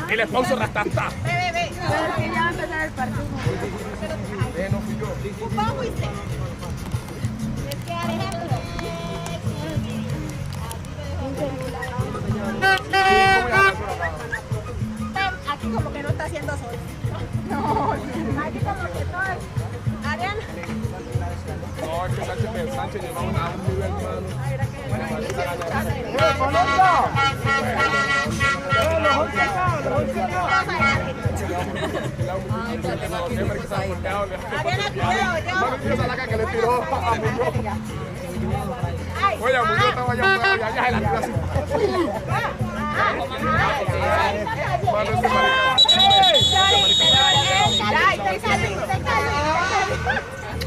El esposo ratata. Ve. Pero que ya va a empezar el partido. No fui yo. ¿Cómo fuiste? Es que ejemplo. Aquí como que no está haciendo sol. No, aquí como que todo es... Ariana. No, es que Sánchez lleva a un nivel humano. Que le tiró a Muñoz. Oye, Muñoz estaba allá afuera y allá se la tiró así.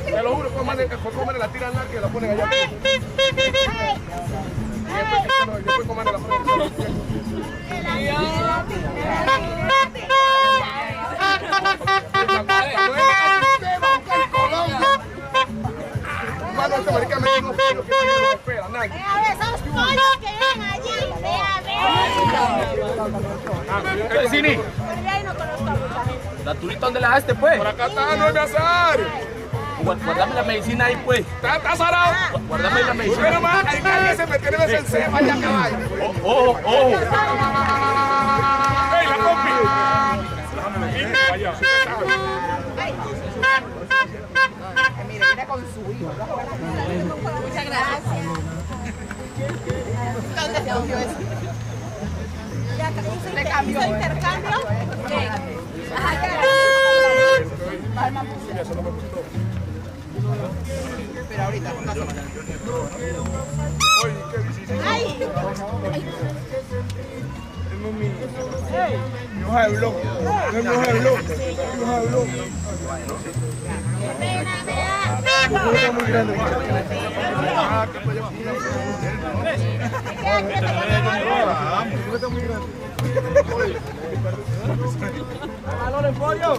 Te lo juro, fue como la tiran la que la ponen allá. Después como la ponen. Este marica me dijo que no espera, nadie. A ver, esos pollos que ven allí. Ve a ver. Cini. Pero ahí no conozco a mucha gente. ¿La turita dónde la dejaste, pues? Por acá está, no es mi azar. Guardame la medicina ahí, pues. Está zarado. Guardame la medicina. Pero más, hay que se metió en el cepa allá caballo. Ojo. ¡Ey, la compi! Vaya, Mire con su hijo. Muchas gracias. ¿Dónde se cogió eso? ¿Le cambió intercambio? ¿Qué? Ajá, ¿qué? Pero ahorita, una semana. Oye, qué difícil. ¡Ay! You have look. You have look. You have look. Está muy grande. Está muy grande. ¡Valor en pollo!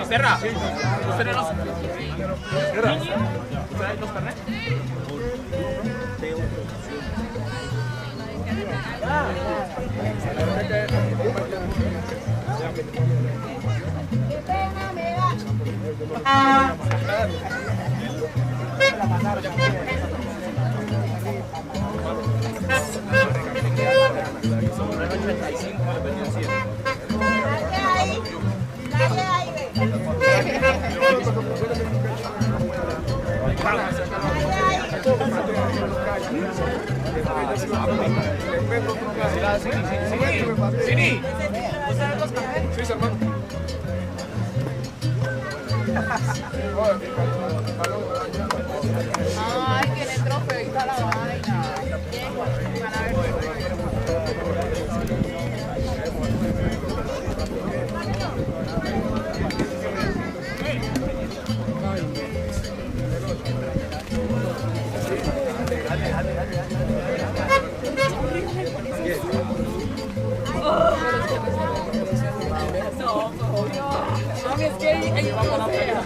Serra, ¿usted los carnets? ¡Qué pena me da! Dale ahí, ve. Sini. Sí, hermano. Ay, tiene trofeita la vaina. Van a ver. Es que hay una fea.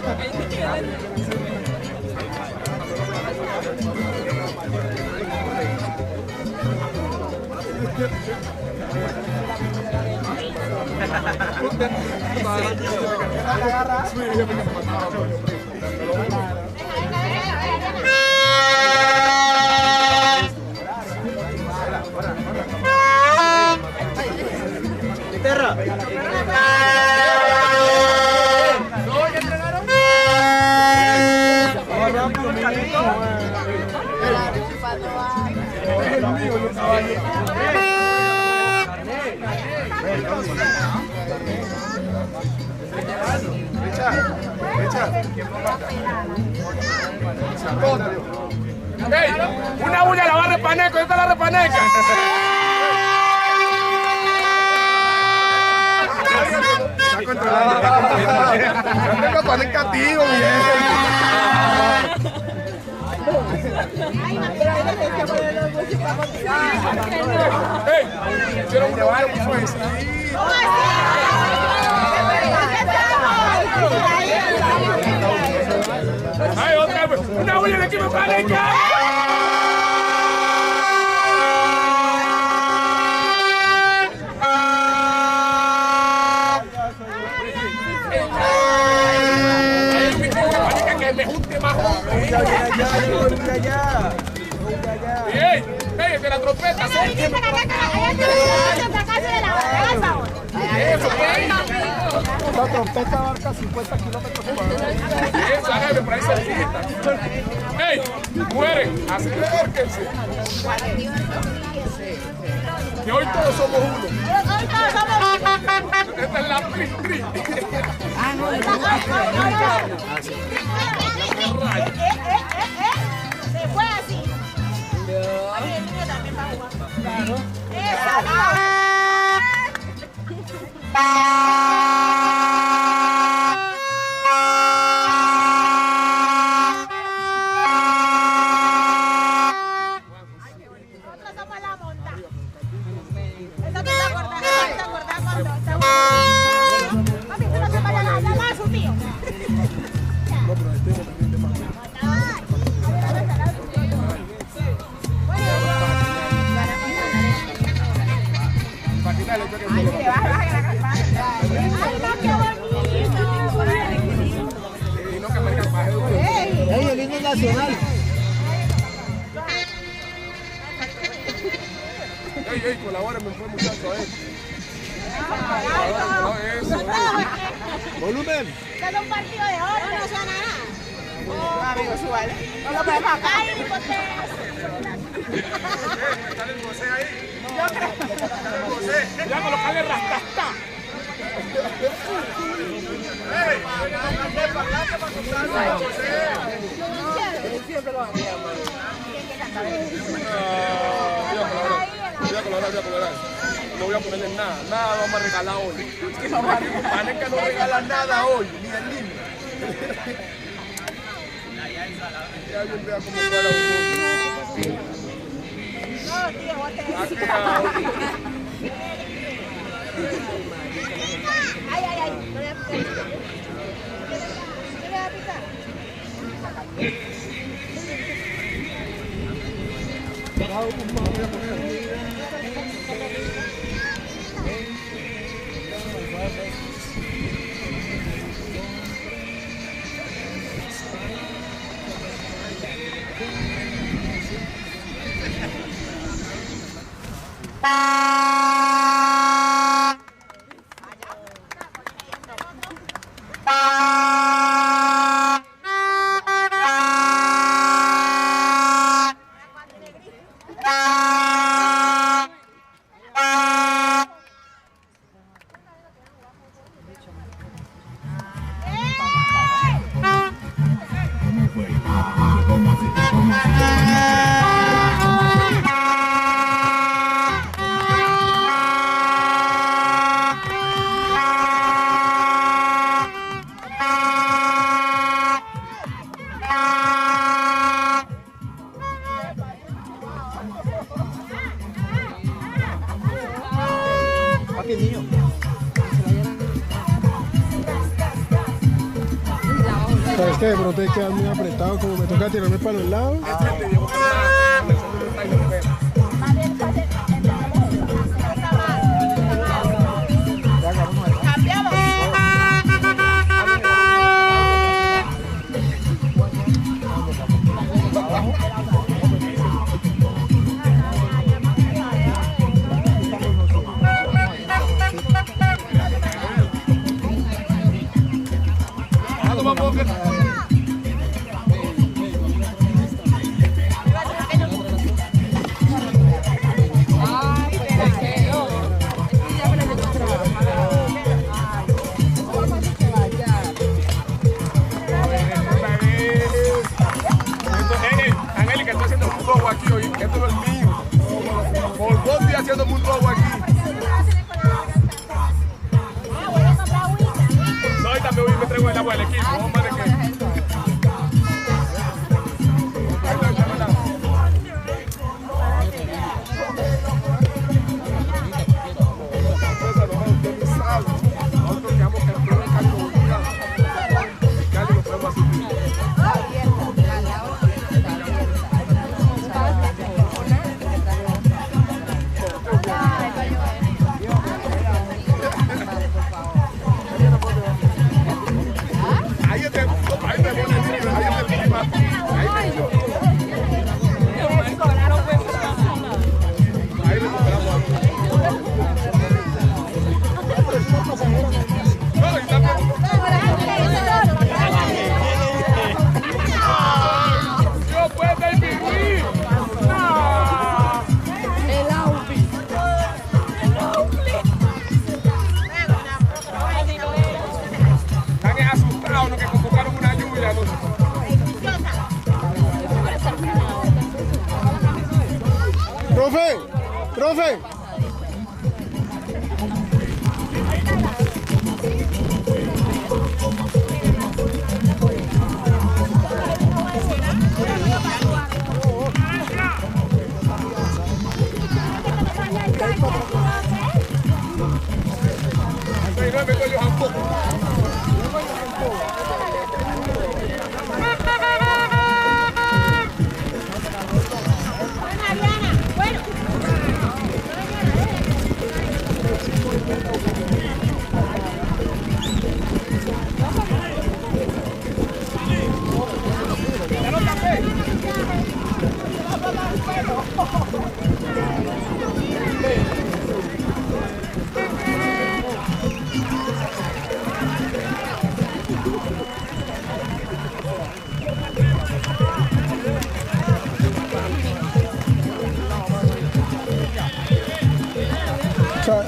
Hey, una bulla la va a repaneco, ¿dónde está la repaneca? Está controlando, está controlando. Ya tengo paneca tío, bien. Hey, hicieron una bulla muy suavecita. Ay, otra vez, una bulla de equipo paneca. Me junte más hombre. Bien, el de la trompeta. Eso, la trompeta abarca 50 kilómetros por hora. Eso, hágame por ahí cerquita. ¡Ey! ¡Mueren! ¡Acérquense! Que hoy todos somos uno. Hoy todos somos uno. Esta es la pri-pri. Se fue así. Oye, el niño también va a jugar. Claro. Esa, nosotros somos la monta. Eso te acordás cuando estamos. Papi, tú no te vayas a hablar más a su tío. No, pero este es también de más. Y no que me digan paje. ¡Ey, el himno nacional! Ey, colabórenme, fue muchacho, Eso, ¡Volumen! Esto es un partido de oro, no suena nada. Oh, amigo, súbale. No lo podemos acá. ¿Está el José ahí? Yo creo. Ya colocarle rastasta. ¡Ey! Siempre lo hacía. Voy a colorar. No voy a ponerle nada. Nada vamos a regalar hoy. Paneca no regala nada hoy, ni el niño. Ya yo vea cómo para un No, tío, bote. Ay. No le voy a picar. ¿Qué le va a picar? que de pronto hay que quedar muy apretado, como me toca tirarme para los lados. Angélica, estoy haciendo un robo aquí hoy. Esto es mío. Por 2 días haciendo un robo aquí. No, y también hoy me traigo el agua del equipo. Vamos a ver qué. Nosotros quedamos que no hay calidad. Cali lo podemos hacer. ¡Profe!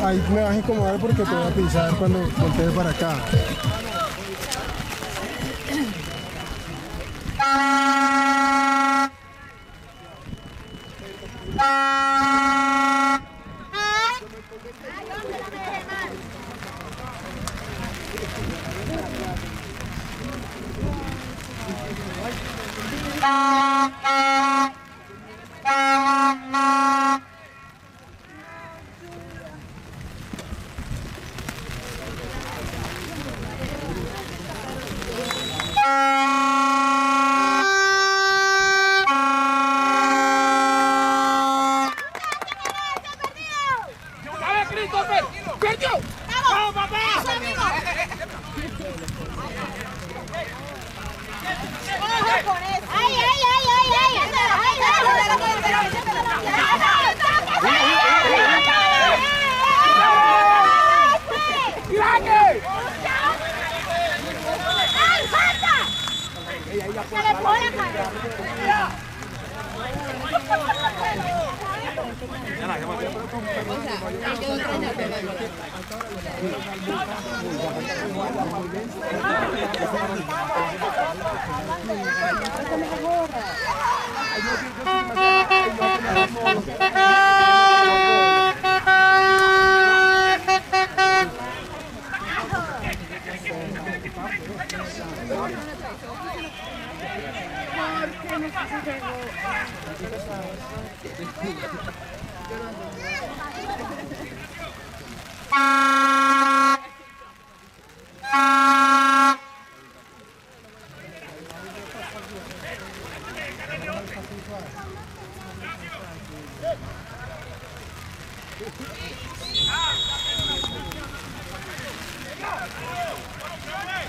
Ahí me vas a incomodar porque te voy a pisar cuando voltee para acá.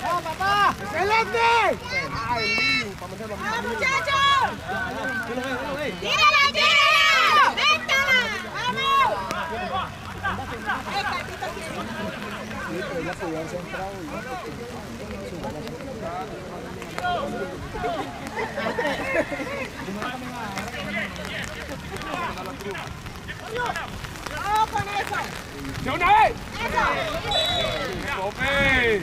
¡Vamos, papá! ¡Excelente! ¡Ay, lío! Para meterlo ¡Vamos, muchachos! ¡Tírala, tírala! ¡Véntala! ¡Vamos! Sí, pero ella podía haberse entrado y ¡Vamos con eso! ¡De una vez! ¡Eso! ¡Tope!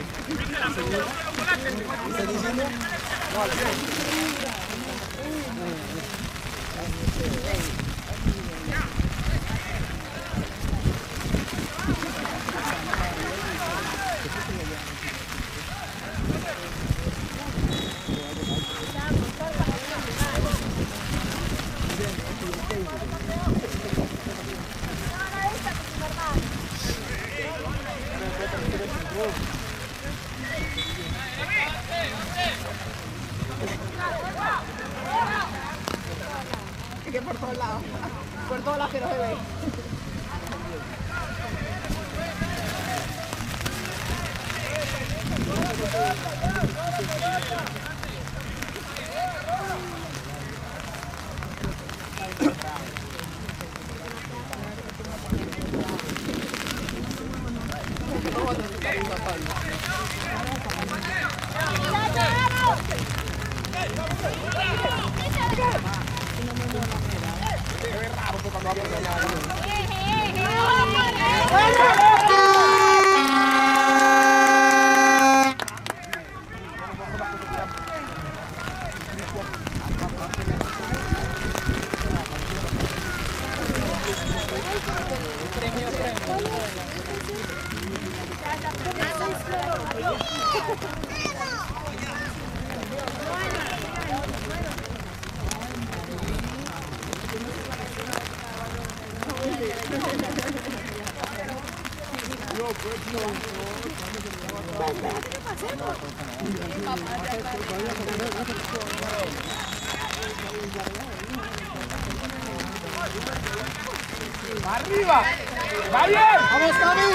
Es que por todos lados que no se ve. ¡Arriba! ¡Va bien! ¡Vamos, Cami!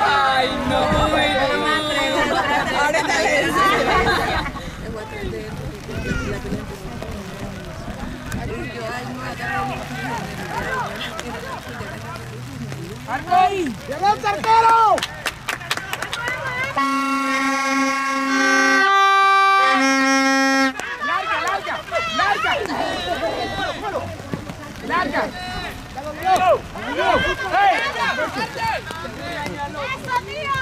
Ay, no, ahora está bien. ¡Llegó el arquero! ¡Larga! ¡Eso, tío!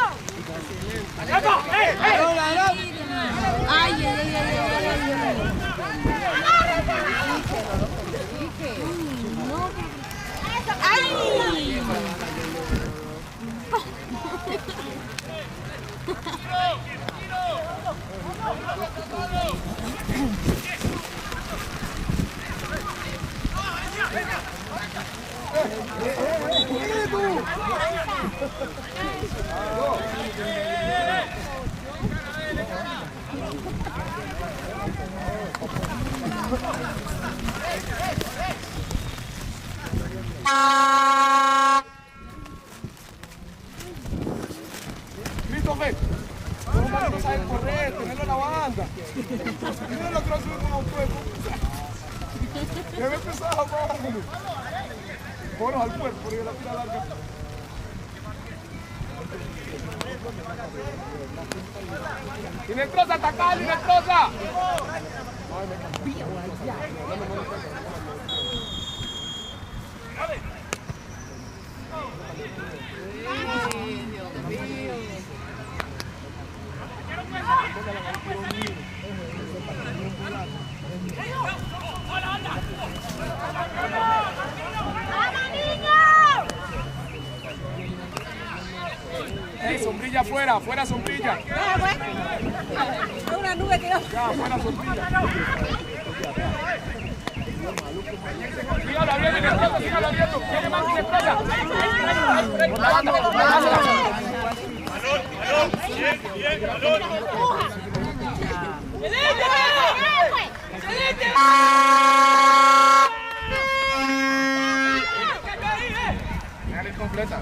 Christopher, no sabe correr, tenerlo en la banda. Mira lo que hace un auto. Debe empezar a jugar. Bueno, al cuerpo, y la tira larga. Inestrosa, atacar, Inestrosa. Sombrilla afuera, fuera sombrilla. Una nube que no. Ya, fuera sombrilla. Sígalo abriendo, Inestrosa, sígalo abriendo. Tiene más Inestrosa. Bien, balón. Dale completa.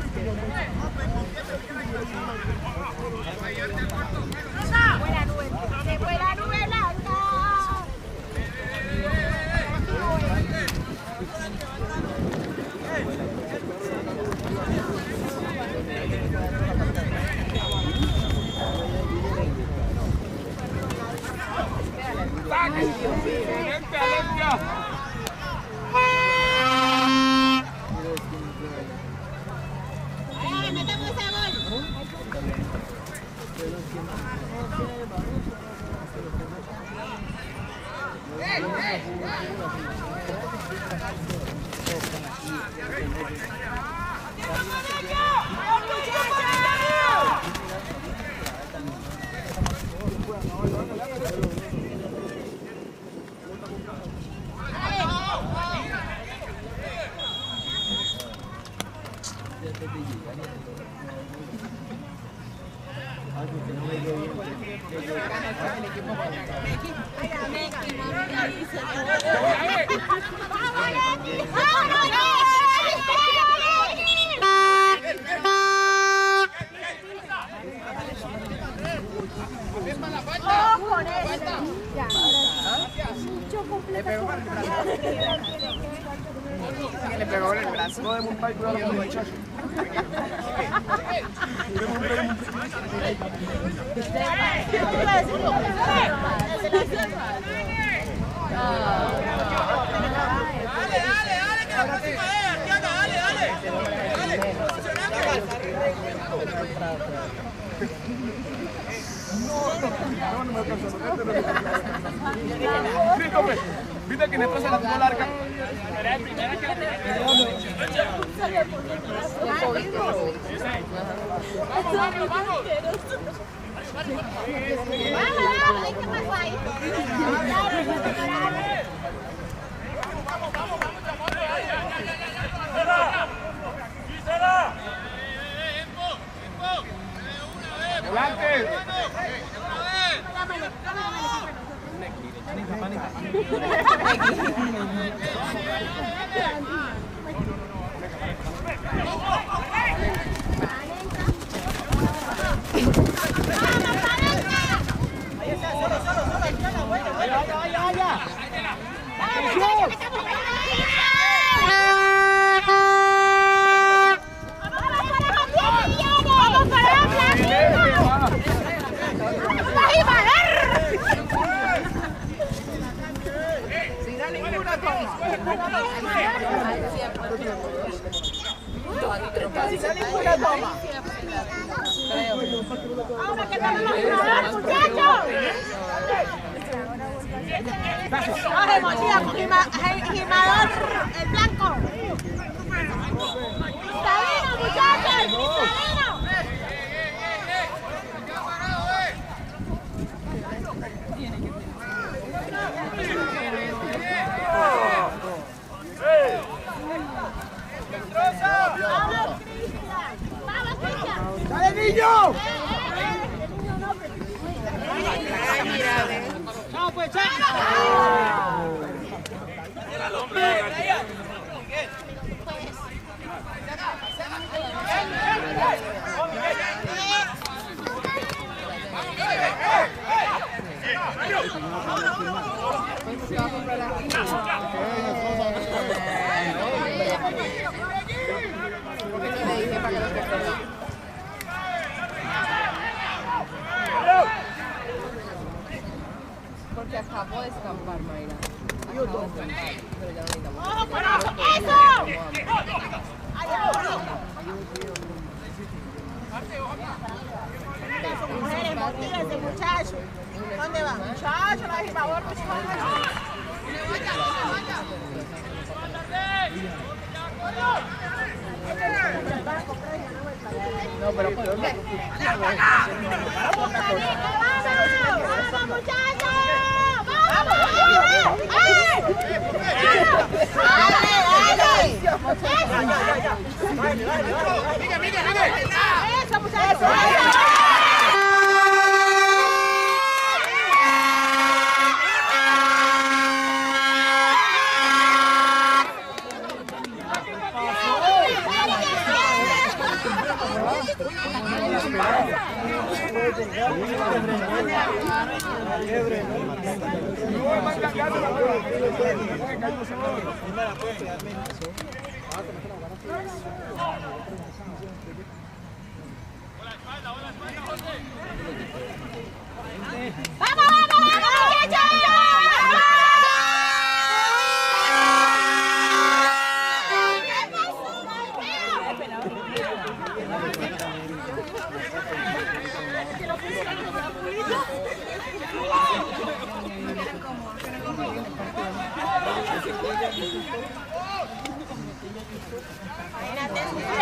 Se fue la nube blanca. ¡Saque! ¡Excelente, Alencia! Metemos ese gol. Le pegó en el brazo. No de montar y cuidar a los muchachos. Christopher, viste que Inestrosa la tuvo larga. Volante. Ahora que no lo vamos, muchachos. Coge mochila con gimador, el blanco. Cristalino, muchachos, cristalino. Vamos, Cristian. Vamos, Cristian. ¡Dale, niño! ¡Chao, pues, chao! va a comprar la porque yo le dije para que lo comprara. Porque acabo de escapar, Mayra. Acabo de escapar, pero ya no necesitamos. ¡Ojo, corazo! ¡Eso! Mujeres, motívense, muchachos. ¿Dónde van? Muchachos, la por favor, No, pero ¿por qué? ¡Vamos, muchachos! ¡Vamos! ¡Eso, muchachos!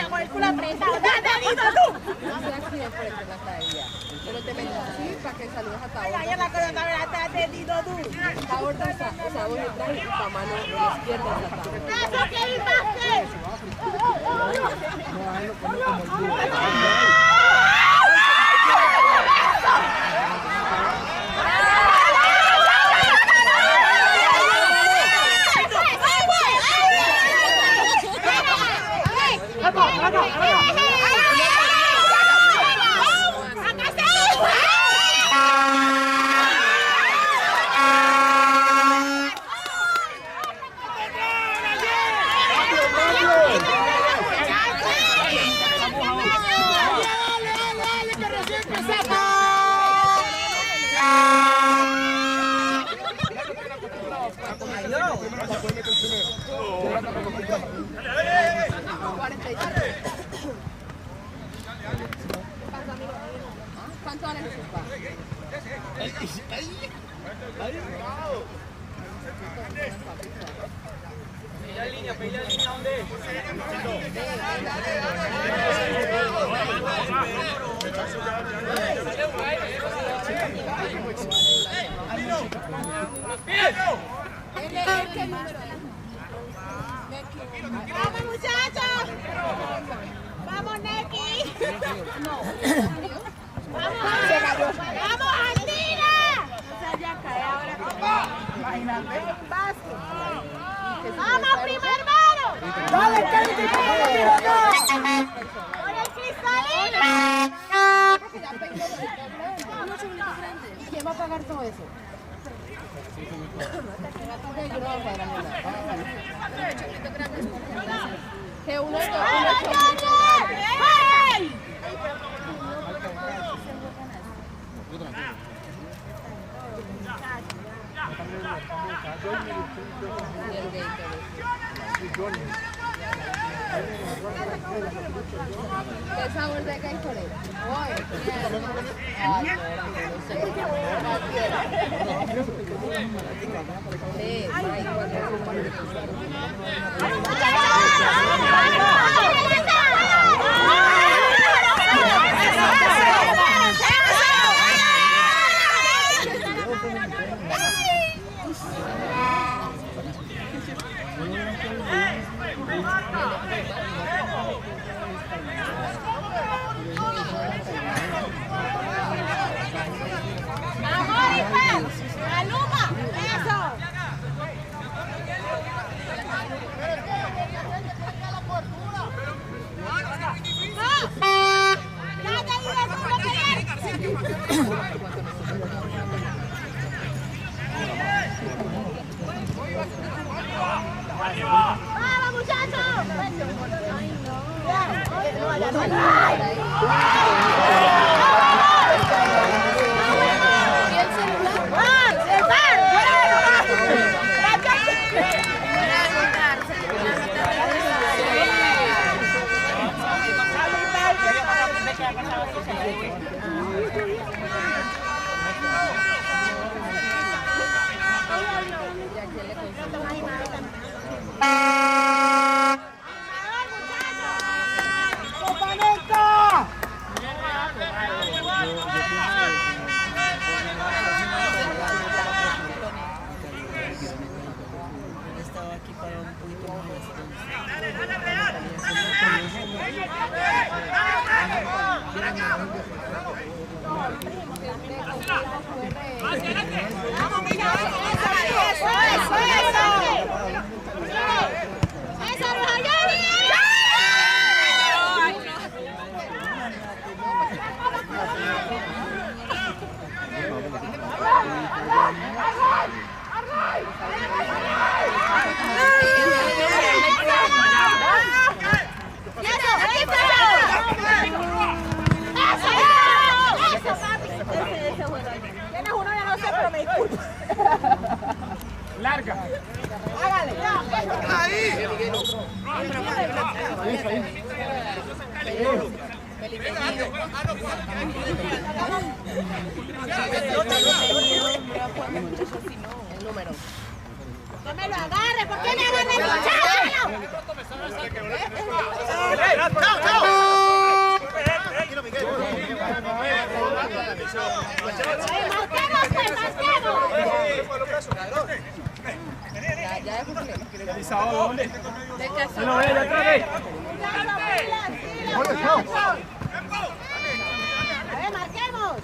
Con el culo apretado. ¡Date, Dito, tú! No se accidente por eso la caída. Pero te metes así para que saludes a Taborda. Ay, la cosa está ¡date, Dito, tú! Taborda, o sea, vos detrás y tu mano en la izquierda de la Taborda. ¡Eso que imaste! ¿Cuánto vale su papá? Pedí la línea, ¿dónde? ¡Vamos, muchachos! ¡Vamos, Neki! ¡Vamos, Andina! O sea, ya cae ahora. Imagínate. ¡Vamos, primo hermano! ¡Dale, Kelly! ¡Por el cristalino! ¿Quién va a pagar todo eso? Que uno de ¿qué sabor de qué hay por él? Tienes uno, ya no sé, pero me disculpo. Larga. Hágale. El número. No me lo agarre, ¿por qué me agarra el muchacho? Marquemos, pues, marquemos. Ya es un ¿Dónde? de casa. No, ya trae. A ver, marquemos.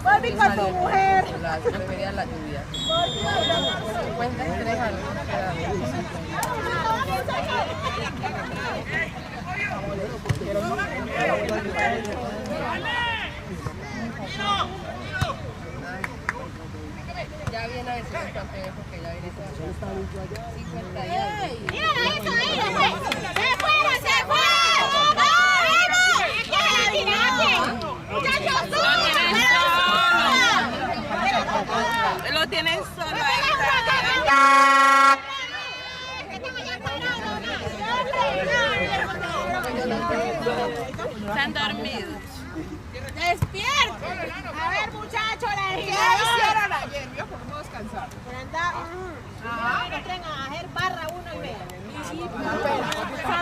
Volví con tu mujer. La prefería la lluvia. 53 años. Ya viene a ver si es campeón porque ya viene 50 años. Mira eso ahí, se fueron, se fueron. ¡Vamos! ¡Ya tiraste! ¡Muchachos, Lo tienen solo Están dormidos. ¡Despierten! A ver, muchachos, la ¿Qué hicieron ayer? Yo por no descansar. Entren a hacer barra 1 y media.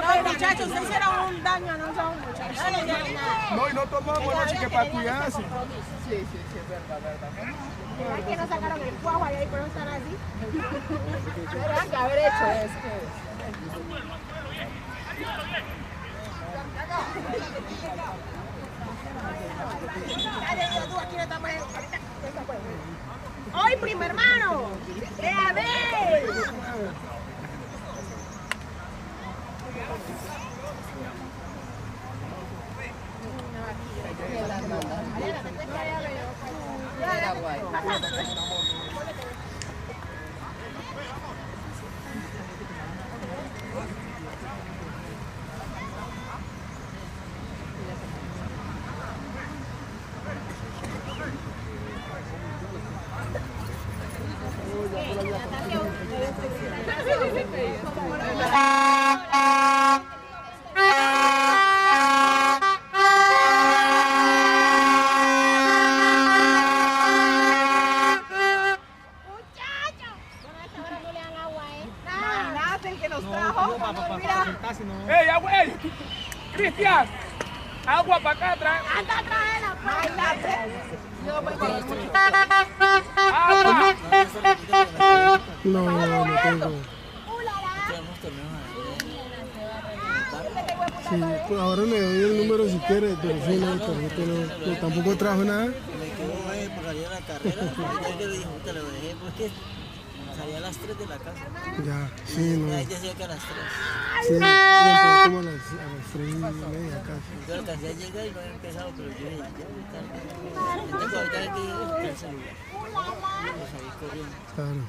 No, muchachos, se hicieron un daño, no son muchachos. No, y no tomamos noche que para cuidarse. Sí, es verdad. Es que no sacaron el cuajo ahí, por no están así. Tendrán que haber hecho eso. ¡Hoy, primo hermano! ¡A ver! Era guay. ¡Ey, ¡Cristian! Agua para acá atrás. Anda atrás de la puerta. No, no tengo. Sí, pues ahora le doy el número si quiere, pero sí, no, no, tampoco trajo nada. Me quedó para salir a la carrera, ya que le dijo, te lo dejé porque salía a las 3 de la casa. Ya, sí, no. Ya decía que a las 3. Sí, entró como a las 3:30 casi. Yo alcancé a llegar y no había empezado, pero yo dije, ya voy tarde. Entonces ahorita que llegué, busqué el celular. Lo salí corriendo. Claro.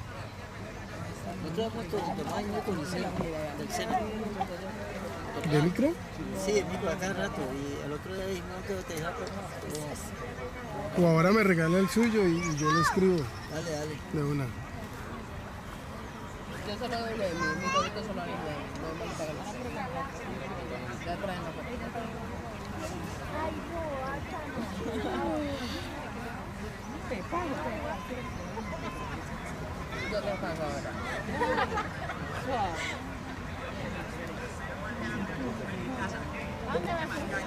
Nosotros hemos tomado el micro del centro. ¿De micro? Sí, el micro a cada rato. Y el otro día dijimos que te deja O ahora me regala el suyo y yo le escribo Dale, dale. de una. Yo solo doy mi codito solo a mi no me lo pagan las ya traen la foto. Yo te pago ahora.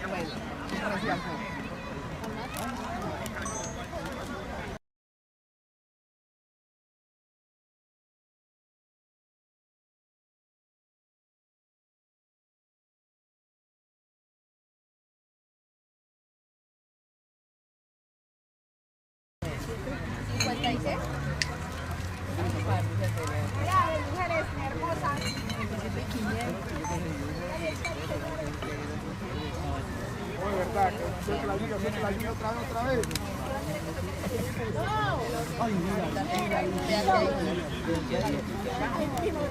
Bueno, gracias. Mira, mujeres hermosas. Oh, de verdad, que la línea otra vez.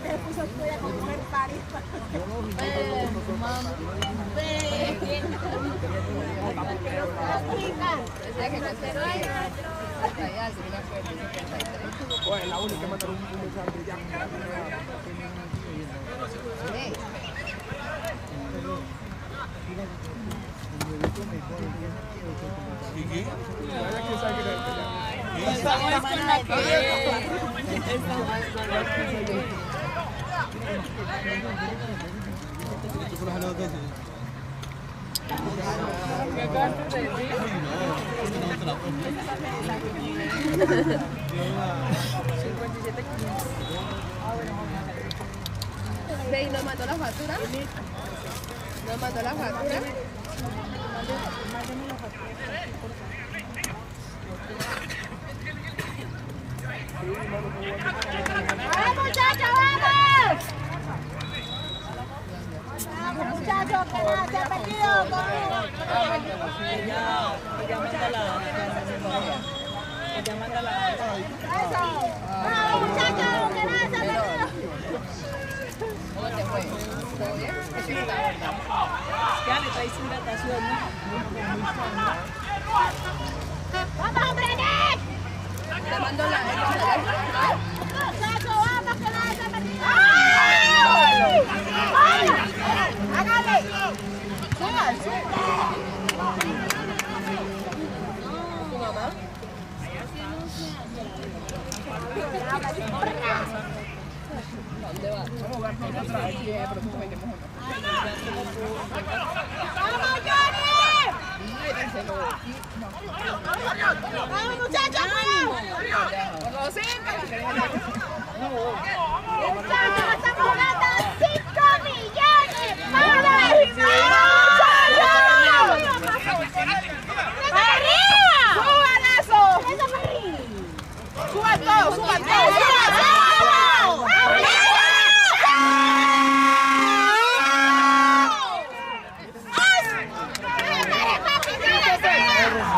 Te puso fuera con comer París. Oye, la única que mandó un mensaje ya. Ve, ¿y nos mandó la factura? ¿Nos mandó la factura? ¡Vamos, muchachos, vamos! ¡Vamos, muchachos, que nada se ha perdido! ¡Eso! ¡Vamos, muchachos, que nada se ha perdido! ¿Cómo te fue? ¿Todo bien? Sí, la verdad. Ya le traes hidratación, ¿no? ¡Vamos, hombre, Nick! Te mando la... ¡Muchachos, vamos, que nada se ha perdido! ¡Ay! ¡Ay! ¡Hágale! ¡Suba, suba! ¿Tu mamá? ¿Dónde vas? ¡Vamos, Johnny! ¡Vamos, muchachos! ¡Muchachos, estamos ganando 5 millones! ¡Para arriba! ¡Suban eso! ¡Eso para arriba! ¡Suban todo! ¡Suban todo!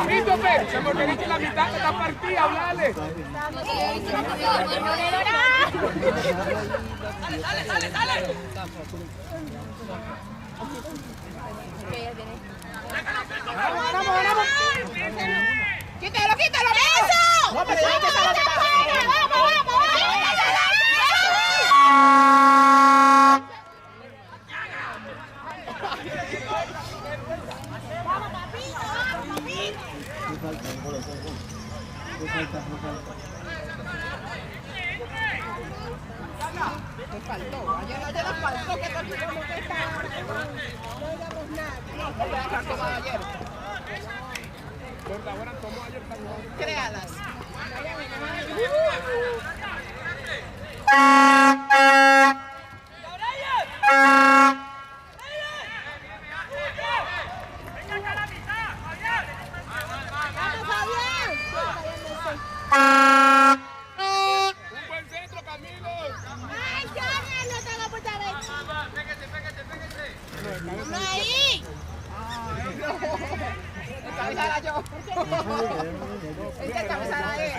Christopher, se me olvidó que la mitad está partida, hablale. ¡Vamos! ¡Quítalo, quítalo! ¡Eso! ¡Vamos, vamos! Te faltó. Ayer no te la faltó. Que no digamos nada. Créalas. Un buen centro, Camilo. Ay, Johnny, no tengo mucha vez. No ahí. Cabezada yo. Esta cabezada es.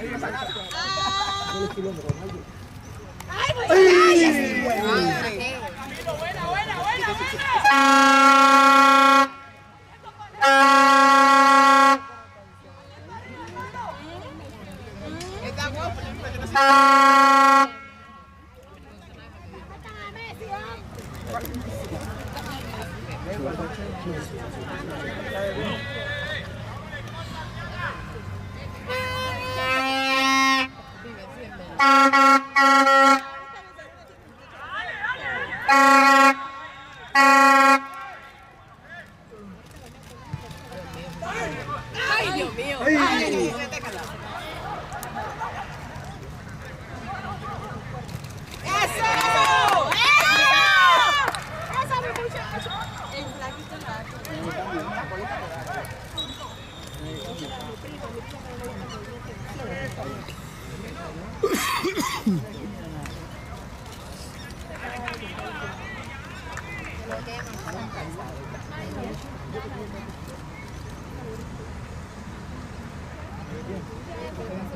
Ay, pues. Buena. Está guapo, pero no sé. Ay, Dios mío.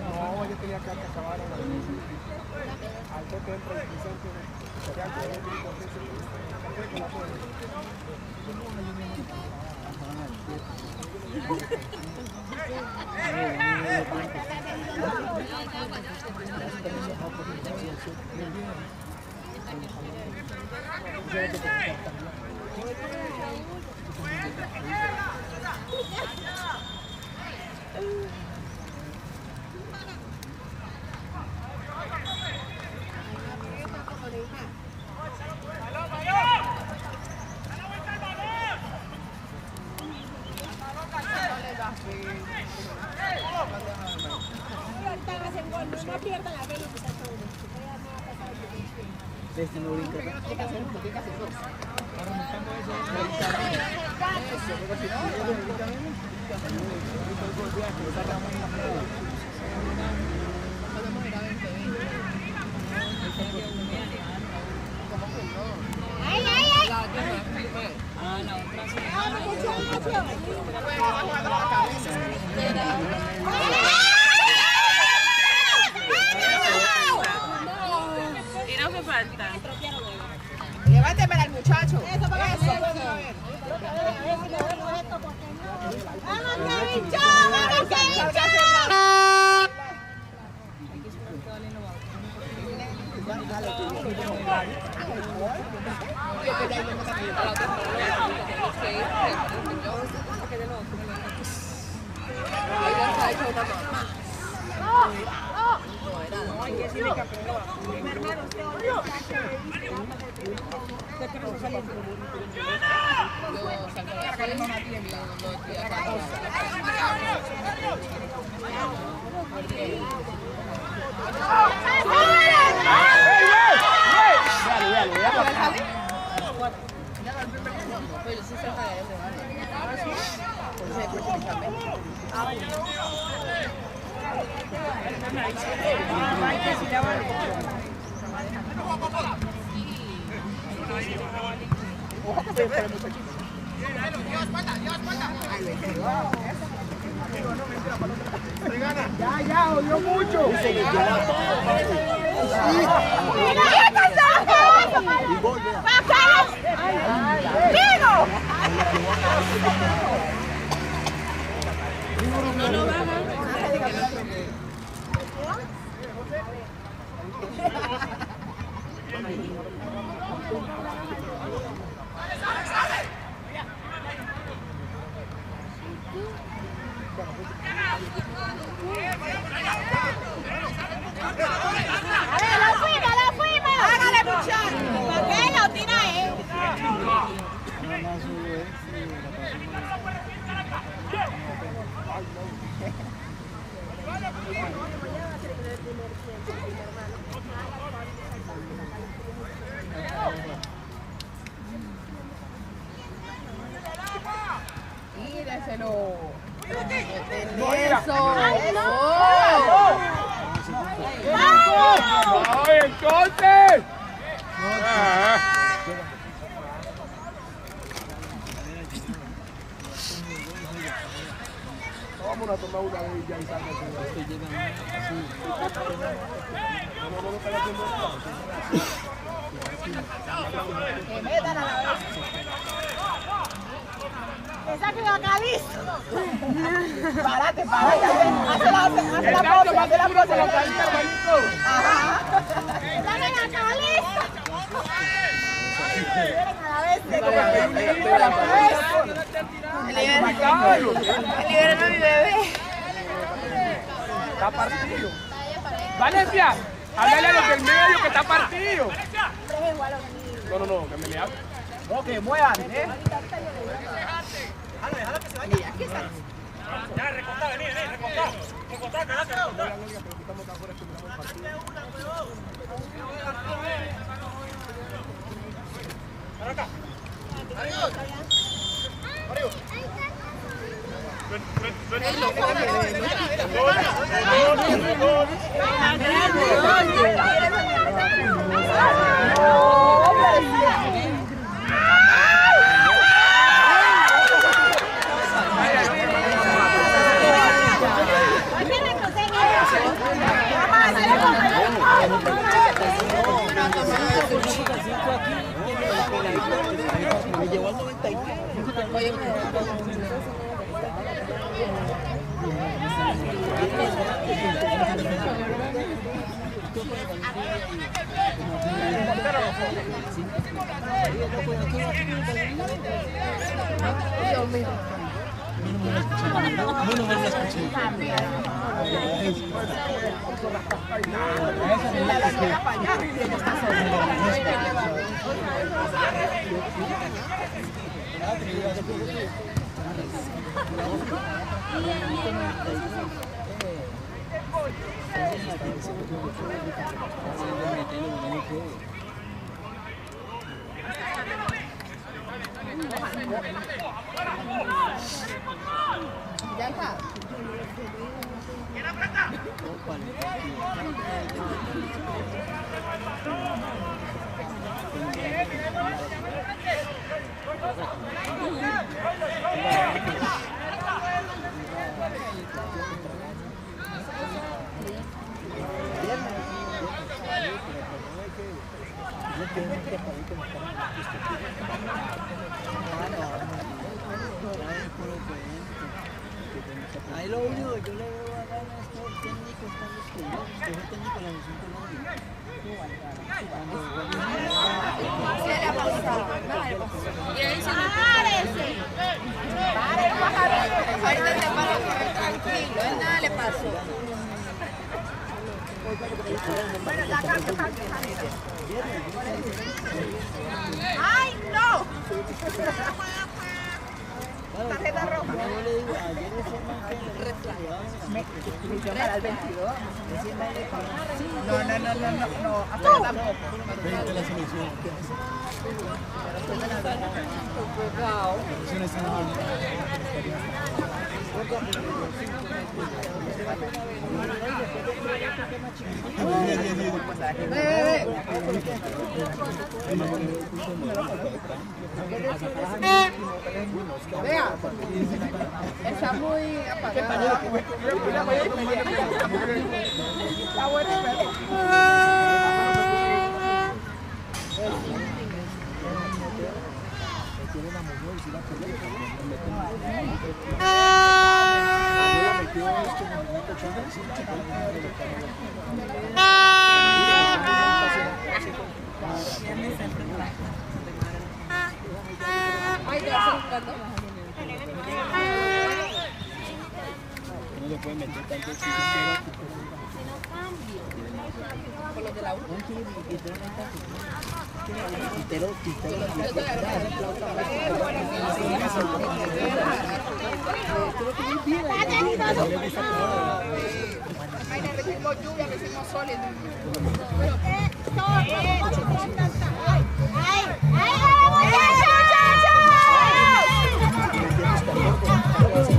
No, yo tenía que acabar al toque entre el Vicente. No pierdan la vela. Este no brinca. ¡Ay, ay, ay! Ah, la otra sí. Y no me falta. Levánteme al muchacho. Eso para Eso. ¡Vamos, Kevin! ¡Vamos, Kevin! Ya, odió mucho. ¿Por qué lo tira él? No, no, Pero... No, mira. Eso. ¡Ay, entonces! Vamos a tomar una de ellas y sacar Que metan a la vez. Esa que va Calizo. Párate. Hace la pose. Ajá. Dame la Calizo. Liberen a mi bebé. Está partido. Valencia, háblale a los del medio que está partido. No, que me le hable. No, que muevan, ¿eh? Ya, recortar, vení, recortar. Recortar, caraca. Caraca. Me llevó al 93. Dios mío. Ya está. Ahí lo único que yo le veo acá en estos técnicos están los técnicos de la Nación Colombia. Se le ha pasado. Y ahí se Ahorita se para a correr tranquilo, él nada le pasó. Bueno, ya cambio. ¡Ay, no! Tarjeta roja. Yo le digo, ayer le forman que le Para el 22. No. ¡Tú! la selección. Vea, está muy apagado. Está bueno, ay, te vas a buscar, ¿no? No le pueden meter tanto Por los de la U. Ay, le recibimos lluvia, recibimos sol. ¡Ay, muchachos!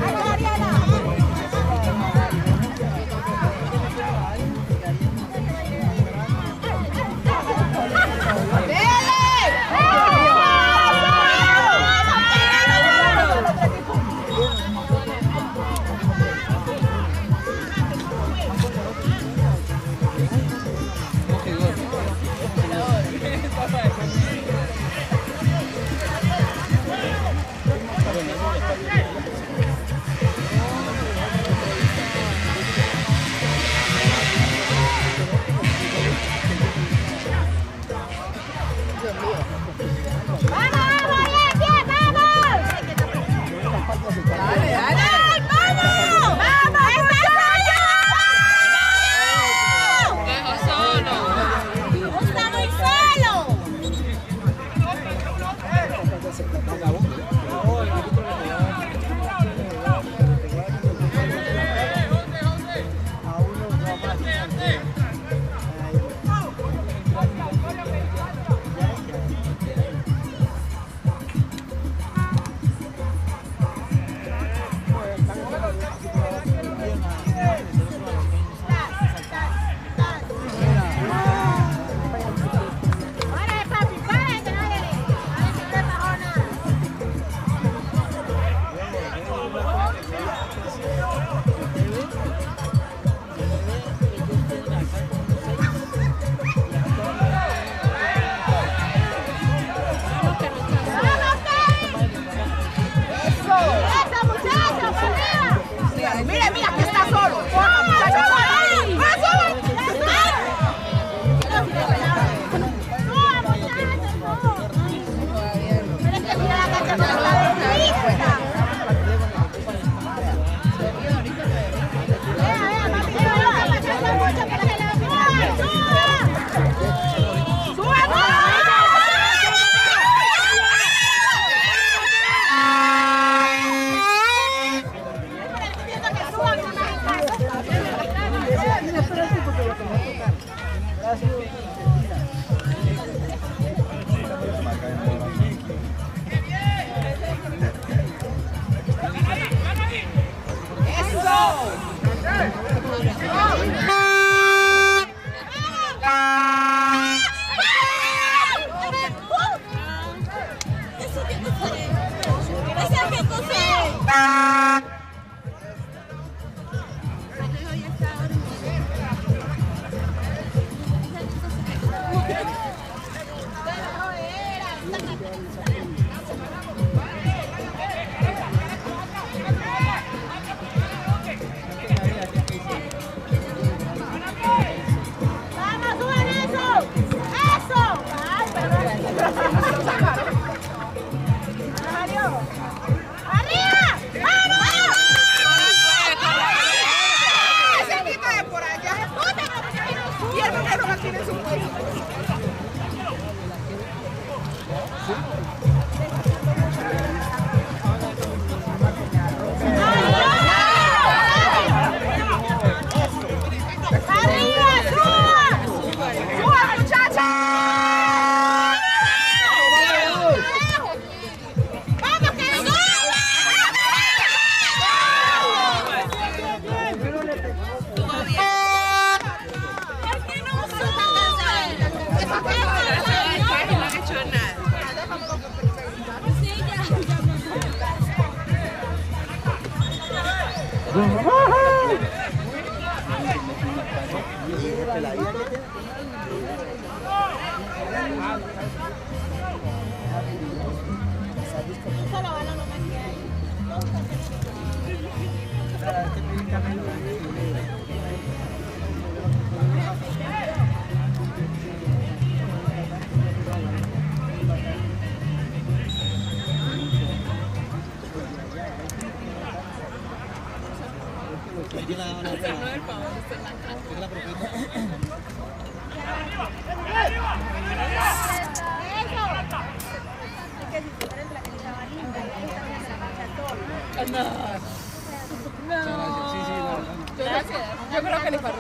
Yo creo que ni para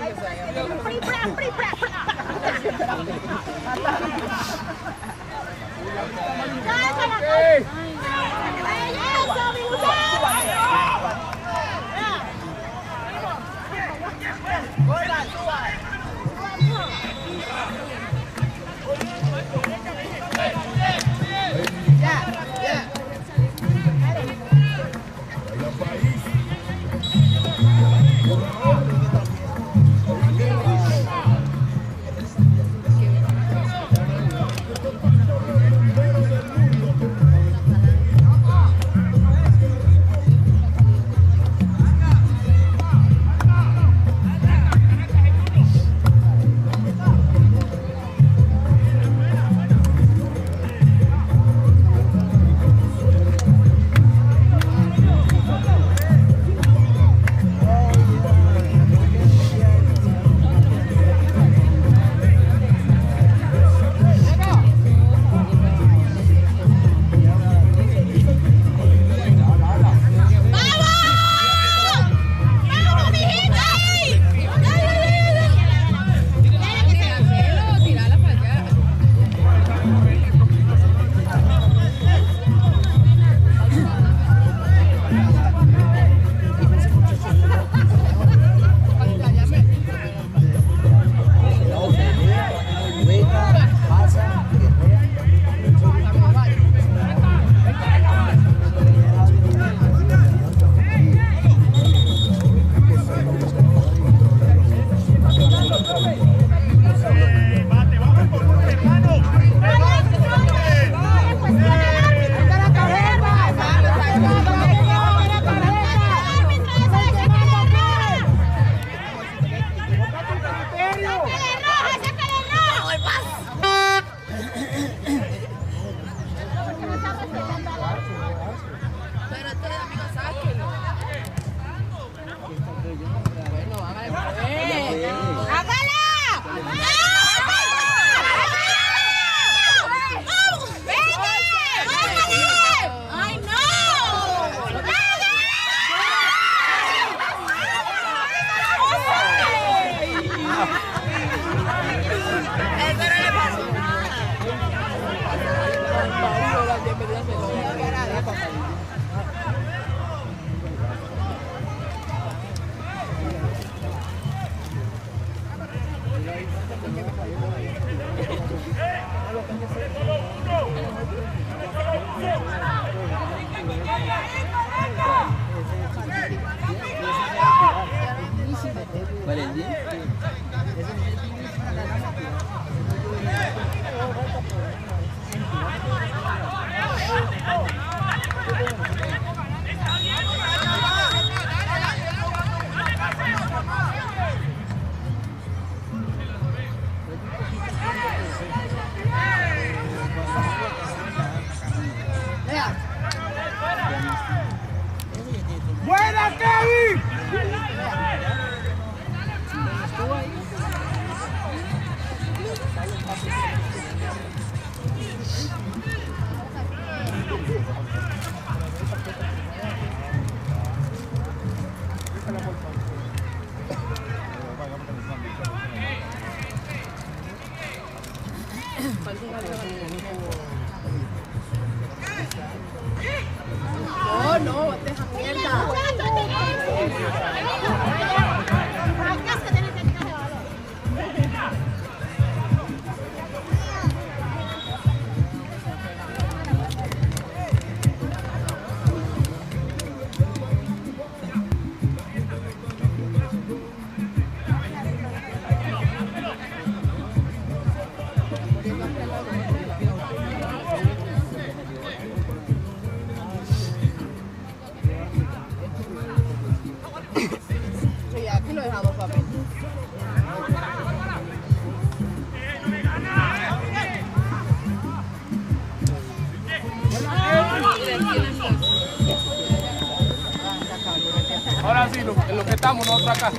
Ahora sí, en lo que estamos nosotros acá.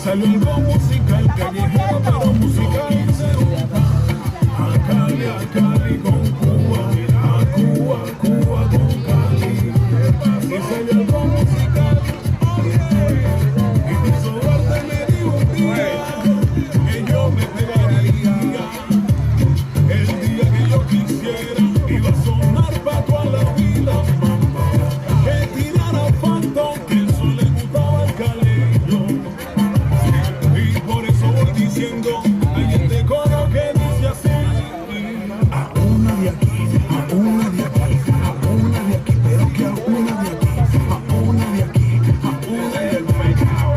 Salió algo musical, callejero, pero musical. A Cali con Cuba, a Cuba con Cali. Y salió algo musical. Y mi sobrante me dijo un día que yo me pegaría. El día que yo quisiera iba a sonar pa' toda la vida, mamá. Que tirara Phantom, que eso le gustaba al caleño. Y por eso voy diciendo, hay este coro que dice así. A una de aquí, a una de aquí, a una de aquí, pero que a una de aquí, a una de aquí, a una del pecado.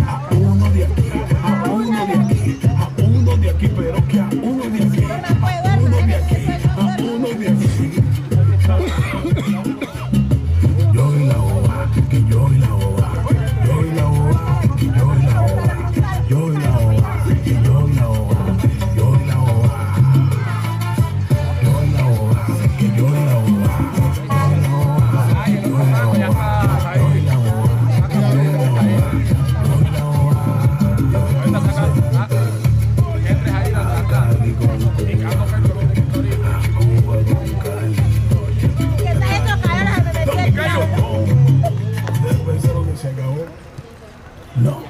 A uno de aquí, a uno de aquí, a uno de aquí, pero que a uno de aquí, a uno de aquí, a uno de aquí. Yo y la ova, que yo y la ova, yo y la ova, que yo y la ova, yo y la ova, que yo y la ova, yo y la ova, yo y la ova, que yo y la ova, yo y la ova, yo y la ova, yo y la ova, yo y la se acabó. No.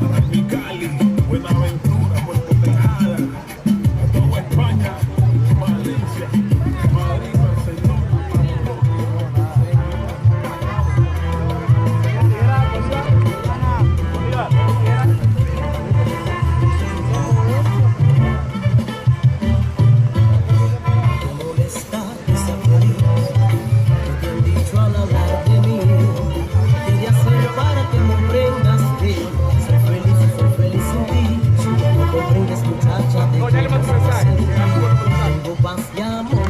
Para mi Cali, Buenaventura, Puerto Tejada, a toda España, Valencia, Madrid, Barcelona. ¿Cómo está esa feliz? ¿Qué te han dicho al hablar de mí? ¿Qué de hacer para que comprendas que soy feliz sin ti? No comprendes, muchacha, de No, ya le mando un mensaje. tengo paz y amor.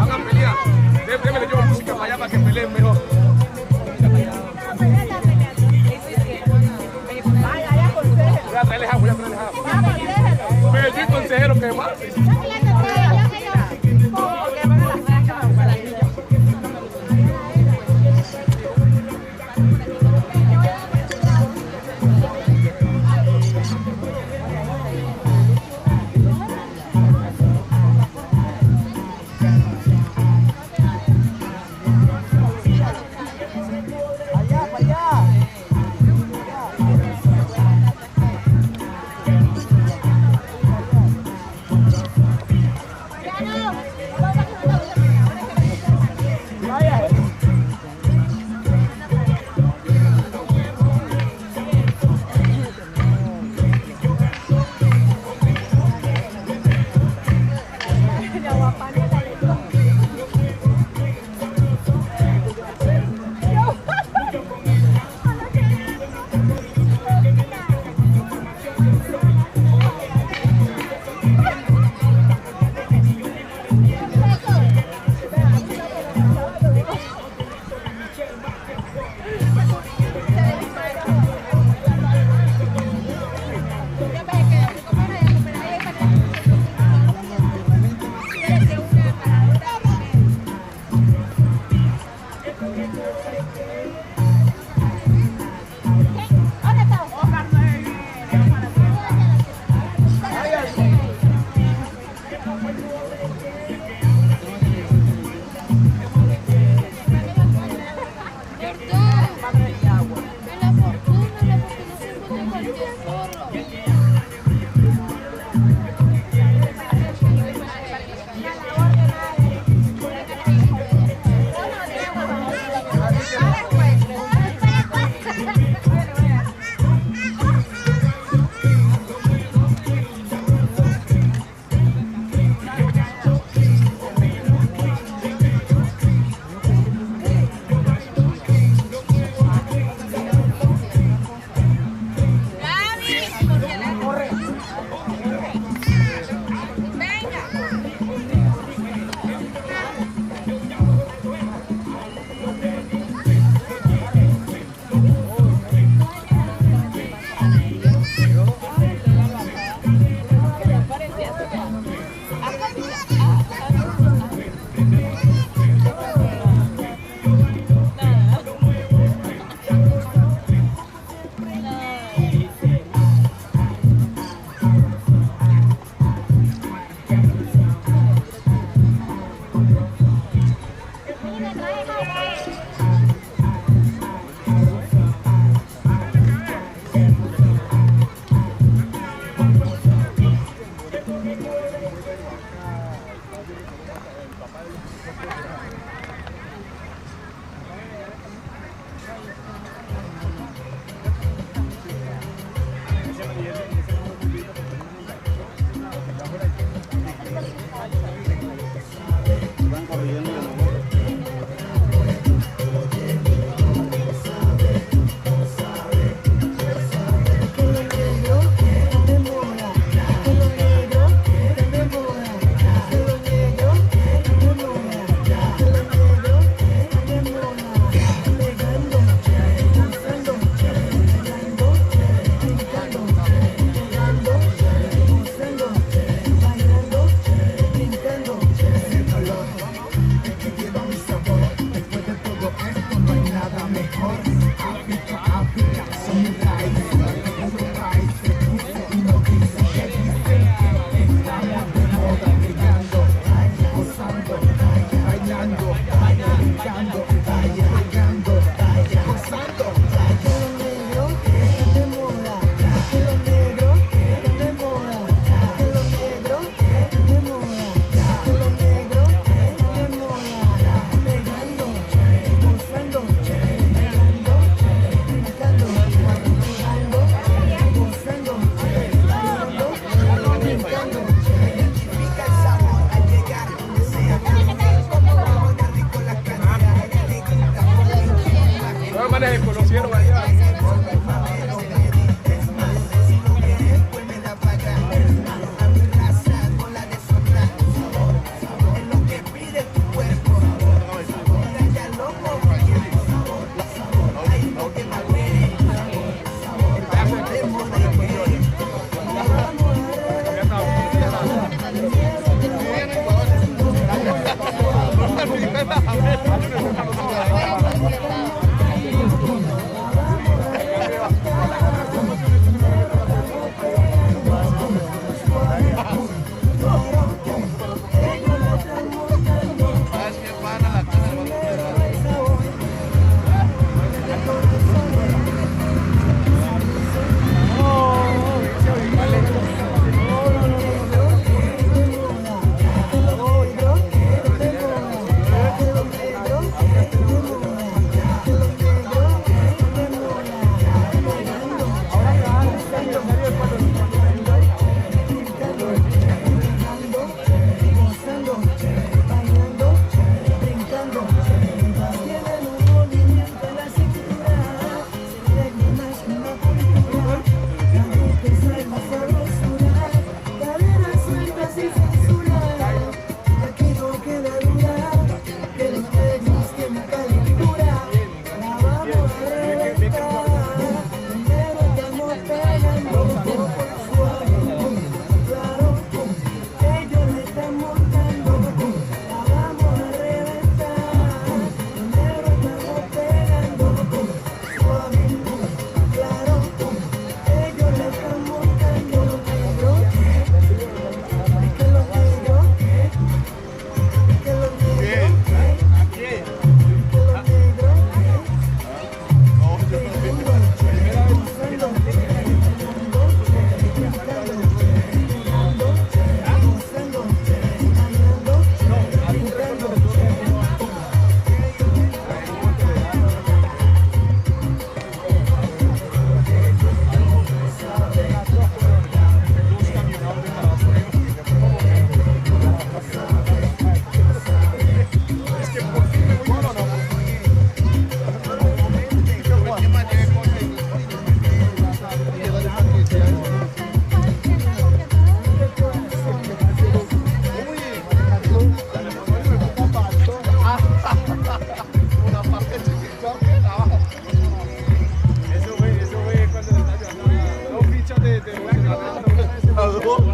Hagan pelea. Déjame yo música para allá para que peleen mejor. Voy a traerles agua, Pero yo soy consejero que más.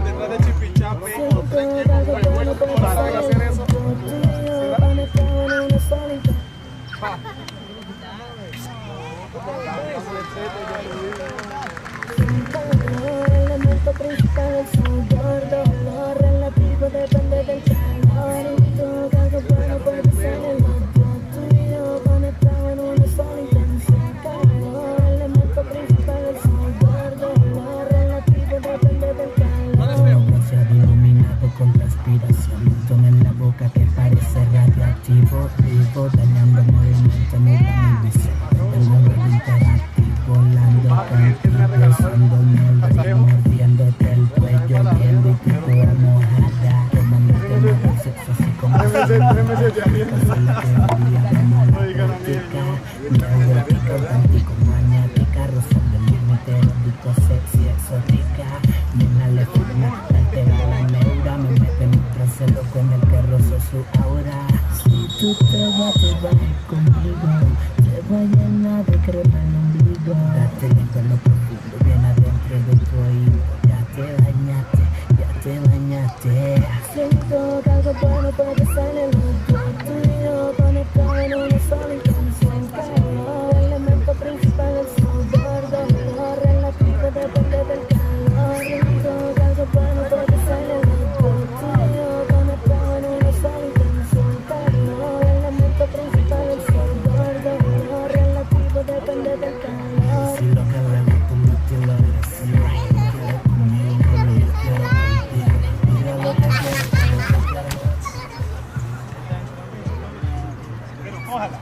detrás de Chipichape. Para de hacer eso. El elemento principal es el gordo. Lo relativo depende del calor. Todo algo bueno puede ser el otro. Tú y yo conectados en una sola intención. Calor, el elemento principal es el gordo. Lo relativo depende del calor. Se ha iluminado con transpiración. Montón en la boca que parece radioactivo. Vivo dañando movimiento, nubla mi visión. El mundo interactivo, volando contigo, besándome el ritmo, mordiéndote el cuello, viendo y tu toda mojada. Tomándote el sexo así como neurótica, auténtico, maniática, rozando el límite erótico, sexy, exótica. Nena le firma, altera la neura, me mete en un trance loco en el que rozo su aura. Si tú te vas a ir conmigo, te voy a llenar de crema el ombligo. Date lento en lo profundo, bien adentro de tu oído. Ya te bañaste, ya te bañaste. Siento que algo bueno puede ser el otro. Tú y yo conectados en una sola intención. Calor, el elemento principal es el gordo. Lo relativo depende del calor. Siento que algo bueno puede ser el otro. Tú y yo conectados en una sola intención. Calor, el elemento principal es el gordo. Lo relativo depende del calor. Si lo que le gusta un estilo agresivo, quiero conmigo, yo quiero contigo. Mira lo que quiero. Ojalá.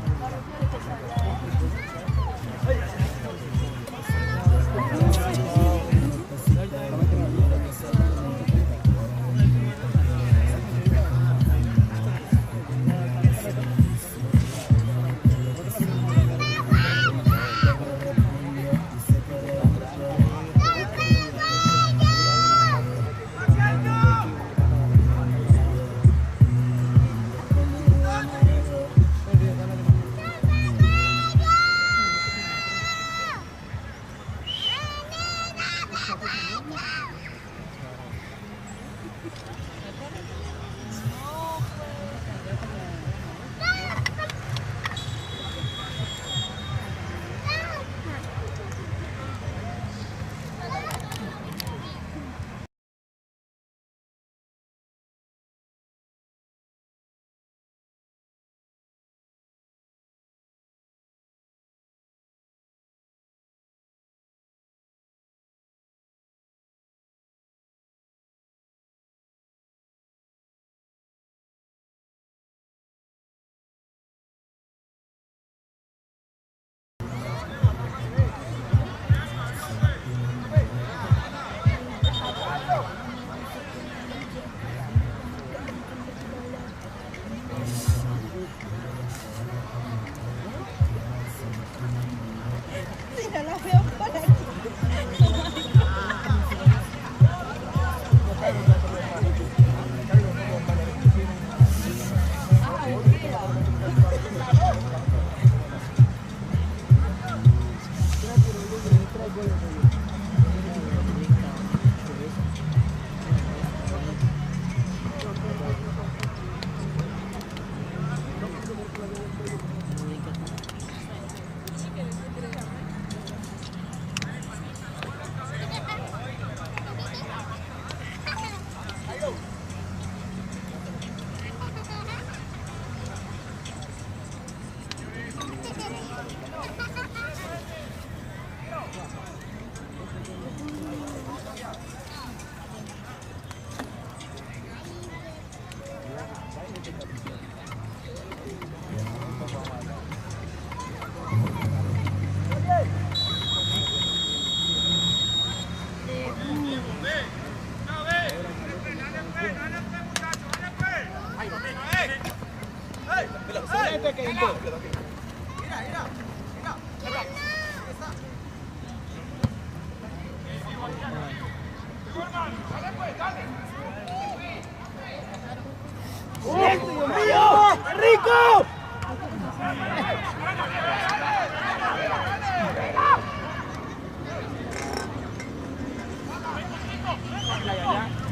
Ya.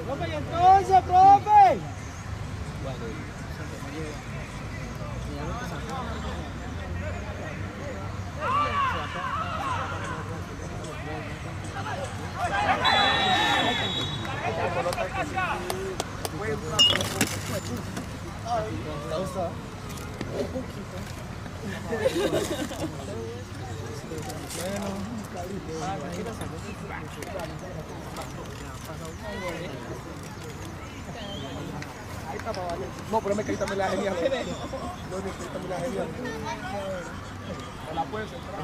Profe, ¿y entonces, profe? No, pero me caí también la genial. No, me caí también la genial. ¿Me la puedes entrar?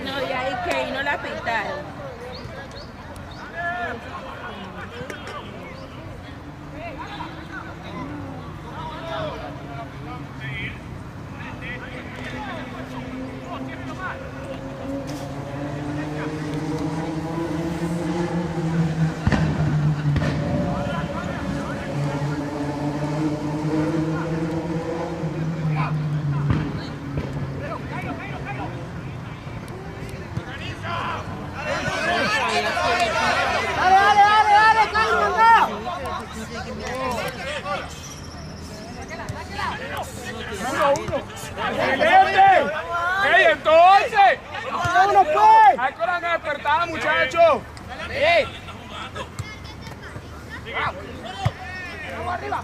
No, y ahí que y no la pintaron. ¡Excelente! ¡Ey, entonces! ¡Vámonos, pues! ¡Hay que la despertada, muchachos! ¡Ey! ¡Vamos arriba!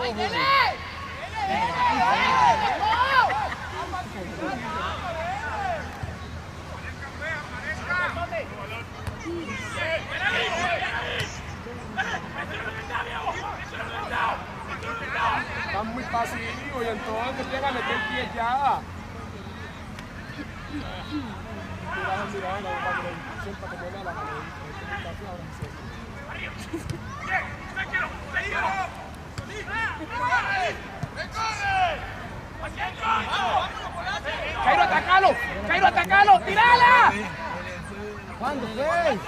¡Ay, dele! Está muy pasivo y entonces llega a meter el pie ya. Cairo, atacalo, Cairo, atacalo, tirala. ¿Cuándo fue?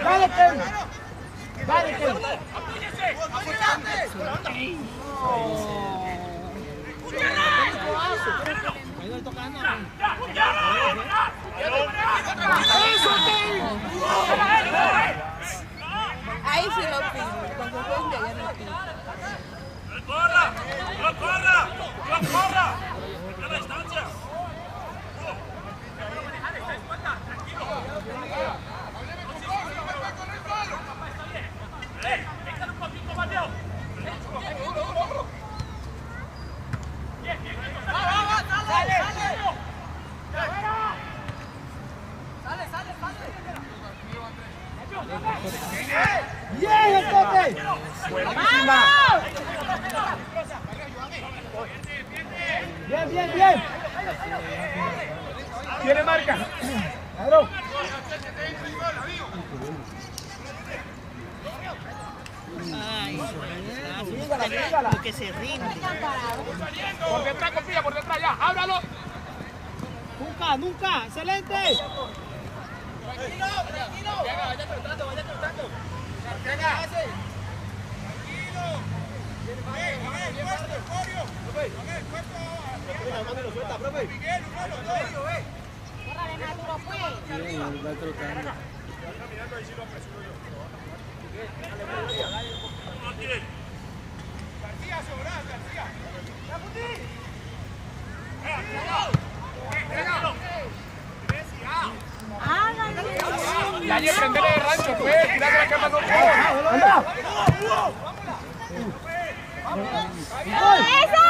Dale, Ken. Dale, Ken. Ahí sí lo pido. Cuando fue ya no pido. ¡Corra! ¡No corra! ¡No corra! ¡A la distancia! ¡Échale un poquito, Mateo! Buenísima. Bien, bien, bien. ¿Tiene marca? Claro. Que se rinde. Por detrás, confía, por detrás, ya, ábralo. Nunca, nunca. Excelente. Tranquilo, tranquilo. Vaya tratando, vaya tratando. Venga. Tranquilo. Bien, fuerte, Corio. Profe, lo suelta, profe. Miguel, medio, ve. Córrale más duro, pues. Va trotando. Mirando ahí si lo apresuro yo. García, Sobrán, García. Ya hay que prender el rancho, pues. Tira la cama, no puedo. ¡Eso!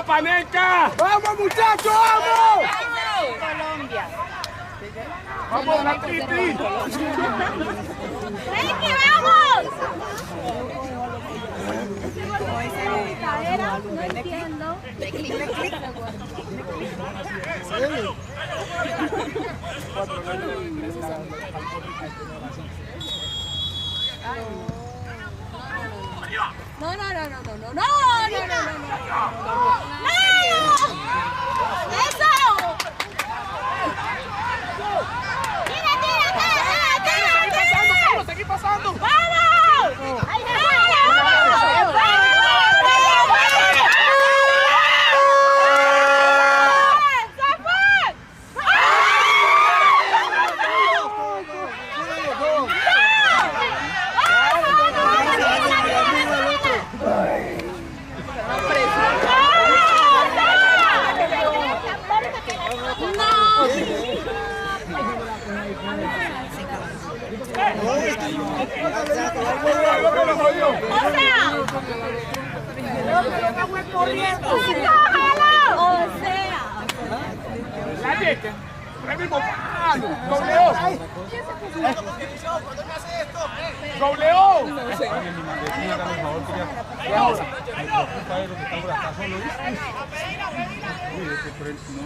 ¡Panenca! ¡Vamos, muchachos! ¡Vamos! Colombia. ¡Vamos, la Titi! ¡Ven que vamos! No entiendo. No. ¡Eso! ¡Tira! ¡Seguí pasando! ¡Vamos!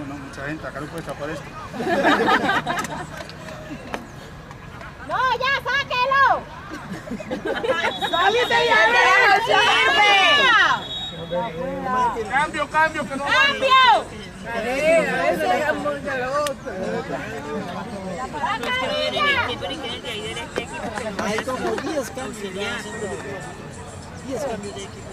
No, mucha gente, acá no puede escapar esto. ¡No, ya, sáquelo! ¡Salite ya! ¡Cambio, cambio! ¡Que no ¡Cambio! Hay como 10 cambios ya. 10 cambios de equipo.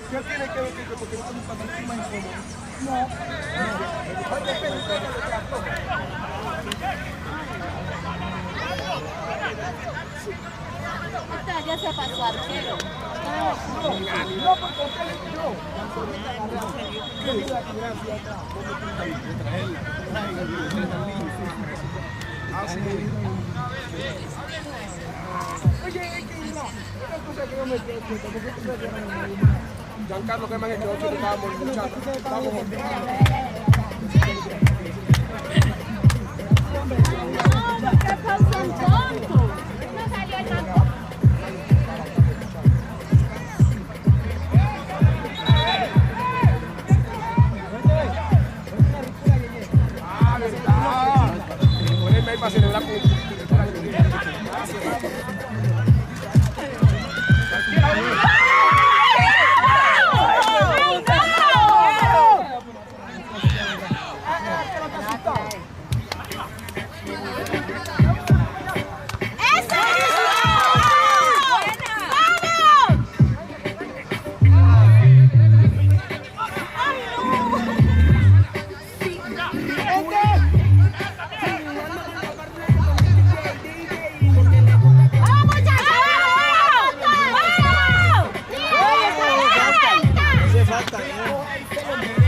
¿Qué tiene que ver porque no un patrón más incómodo? Esta ya se pasó arquero. No, porque usted le tiró. Oye, es que no, una cosa que no me quedo quieto, porque tú sabes que Giancarlo, ¿qué me han hecho? Estábamos luchando. Estábamos No, ¿qué pasa en tonto? ¿No salió el banco? coja y se lo merece.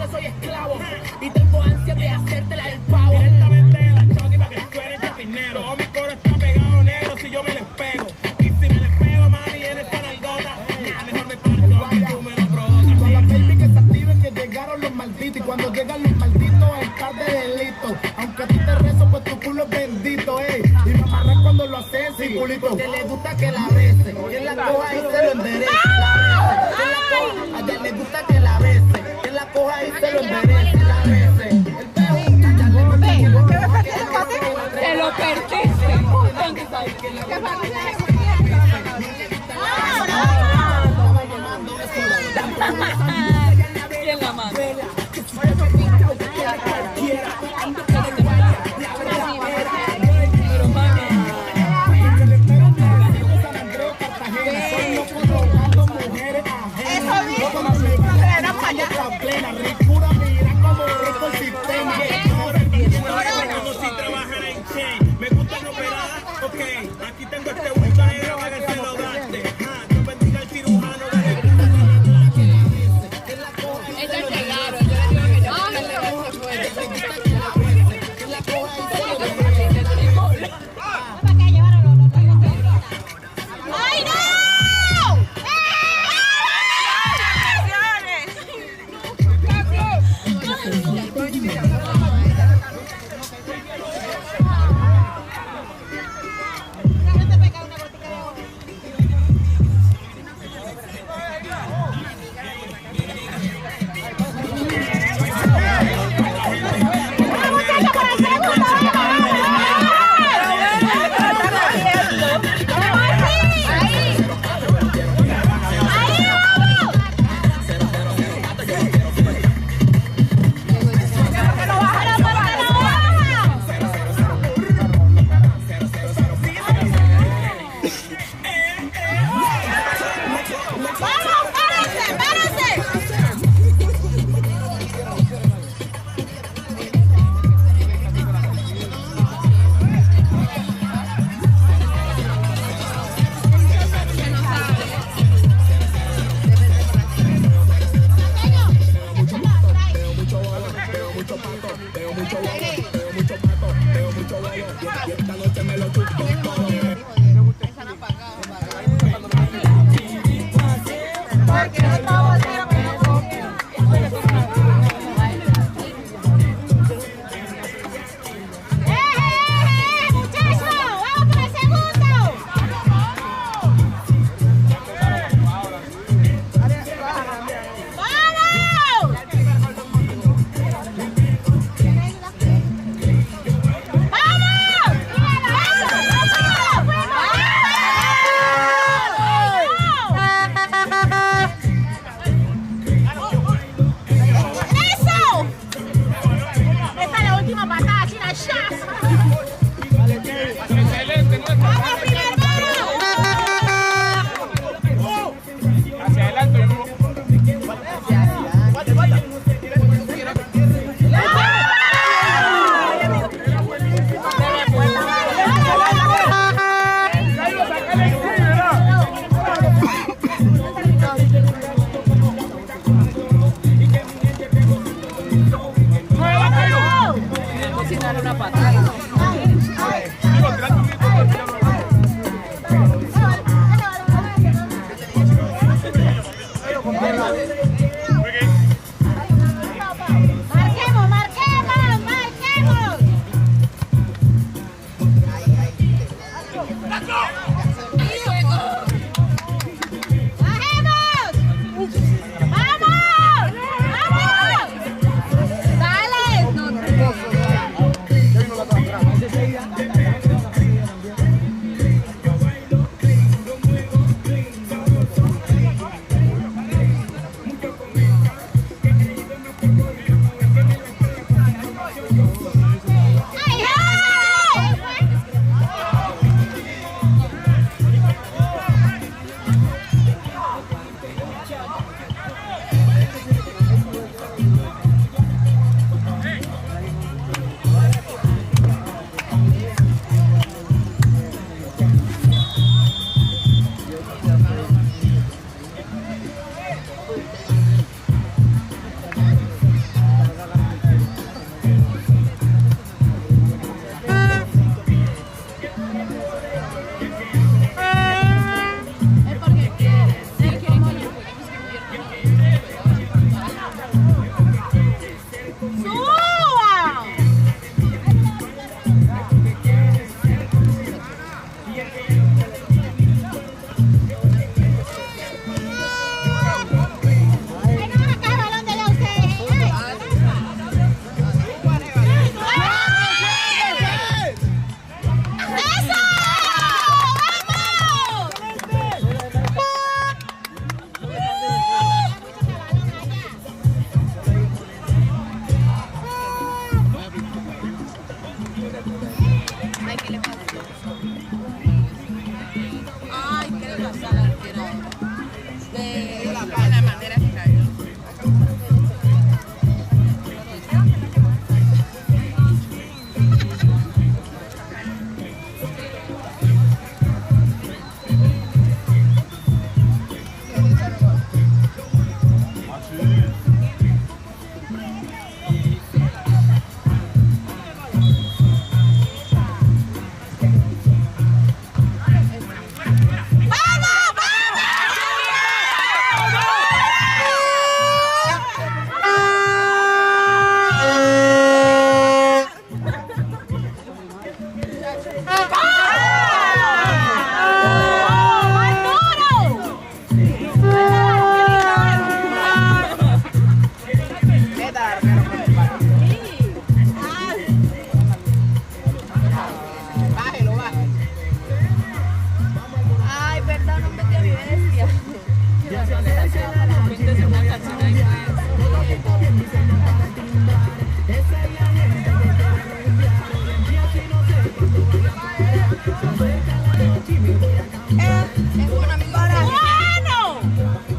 Soy esclavo y tengo ansia de hacértela el pavo. Directamente de la choque para que tú eres chapinero. Todo mi coro está pegado negro si yo me les pego. Y si me les pego, mami, en esta nalgona, mejor me parto y tú me lo provocas. Con las baby que se activen que llegaron los malditos. Y cuando llegan los malditos es par de delito. Aunque a ti te rezo, pues tu culo es bendito, ey. Y me amarras cuando lo haces, sí, culito. Que le gusta que la bese, que la coja y se lo enderece. Que la coja, a ella le gusta que la bese. La coja y se lo merece, la merece. El pejo, Te lo perdiste. ¿Quién la manda? Plena ricura, mira como rico el sistema. Como si trabajara en chain. Me gusta la operada, ok. Aquí tengo este bulto negro para que se lo gaste. Dios bendiga al cirujano de la Ellos llegaron, yo les digo que ya no se puede. ¡Ay, no! Es porque quiere. Él quiere morir. Ay, ¿qué le pasa a la arquera? De la manera que cayó. Ay, perdón, no metí a mi bestia. Es un amigo bueno.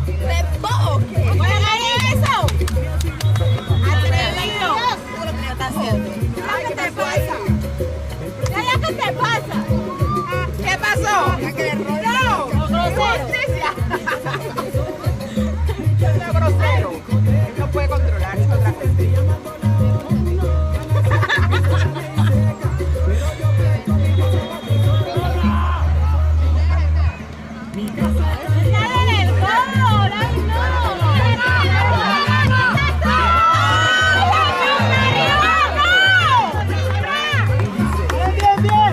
¡De boque! ¡Bueno, eso! ¡Atrevido! Tú lo que le estás haciendo. ¿Qué te pasa? ¿Qué te pasa? ¿Qué pasó? ¡No! ¡Justicia! Yo soy grosero. No puede controlarse otra gente. ¡Dale el gol! ¡Ay, no! Bien, bien, bien.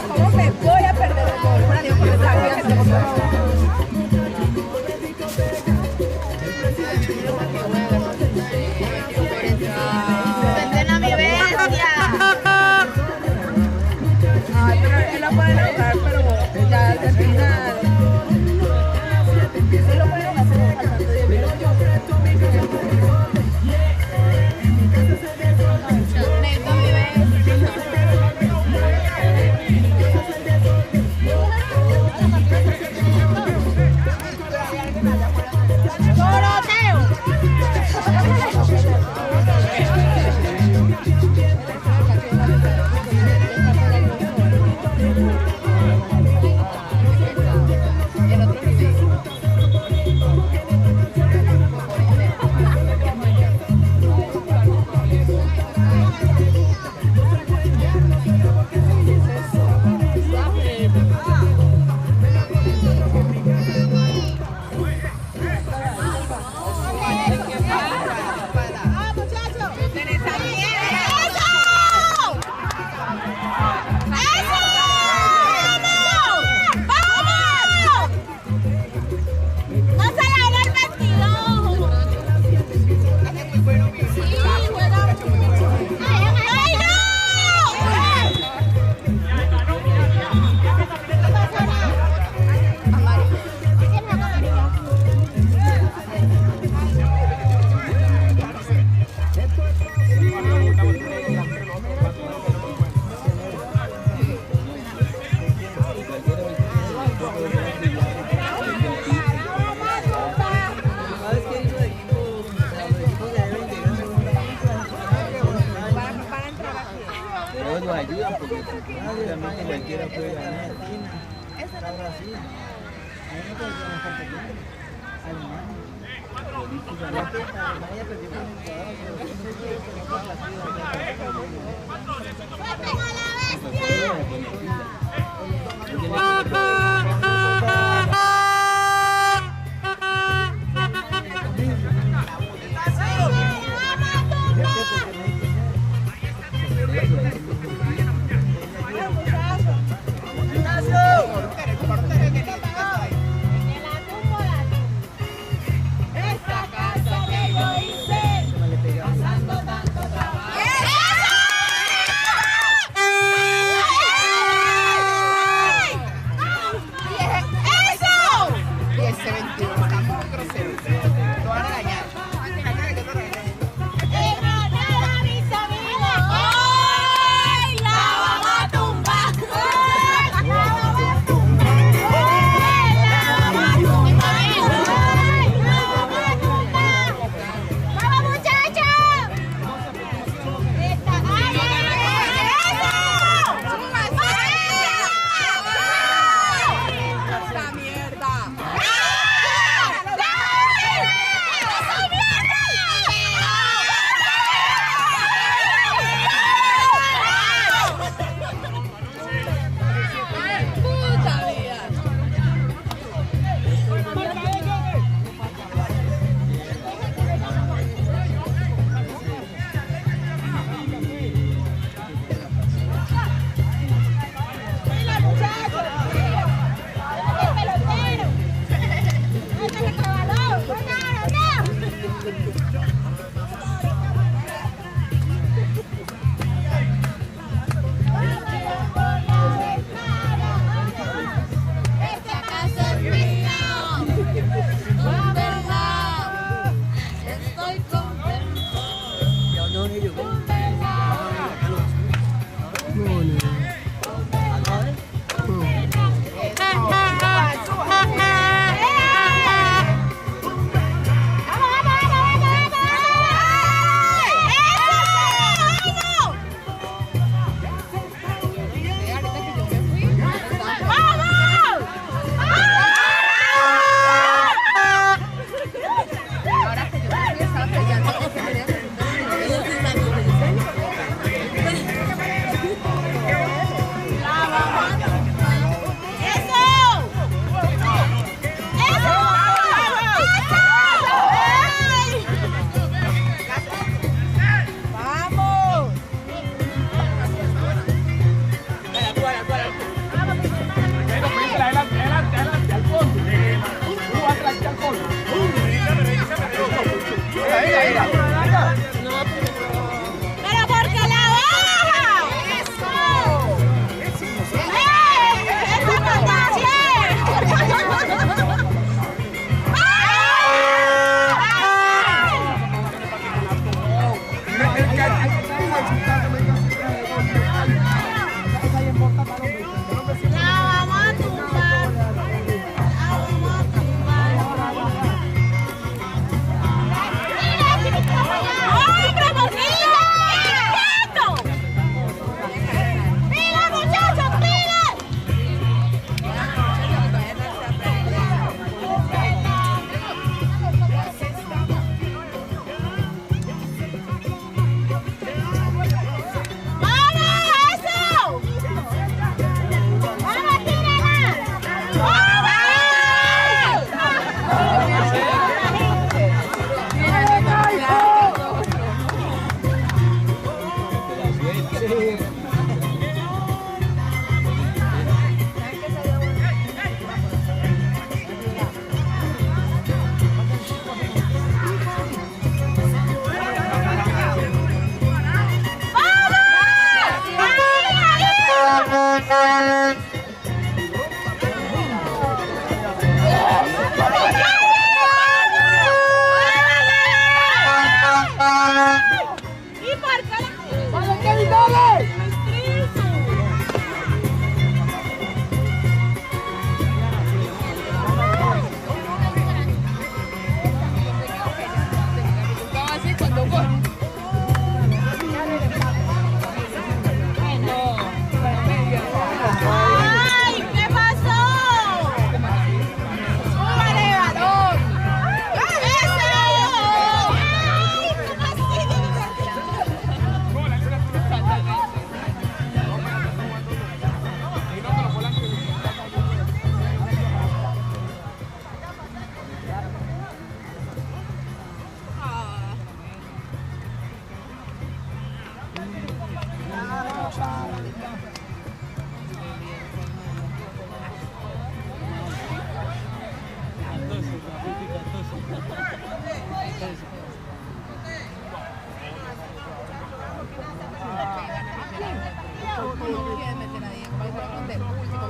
¿Cómo me voy a perder el gol? Por Dios, porque sabía que se me ¡Perdona mi bestia! Ay, pero él lo puede lograr, pero ya al final. Sí lo pueden hacer faltando 10 minutos. Neto, mi bestia. Cualquiera puede ganar. Está Brasil. Alemania perdió con No.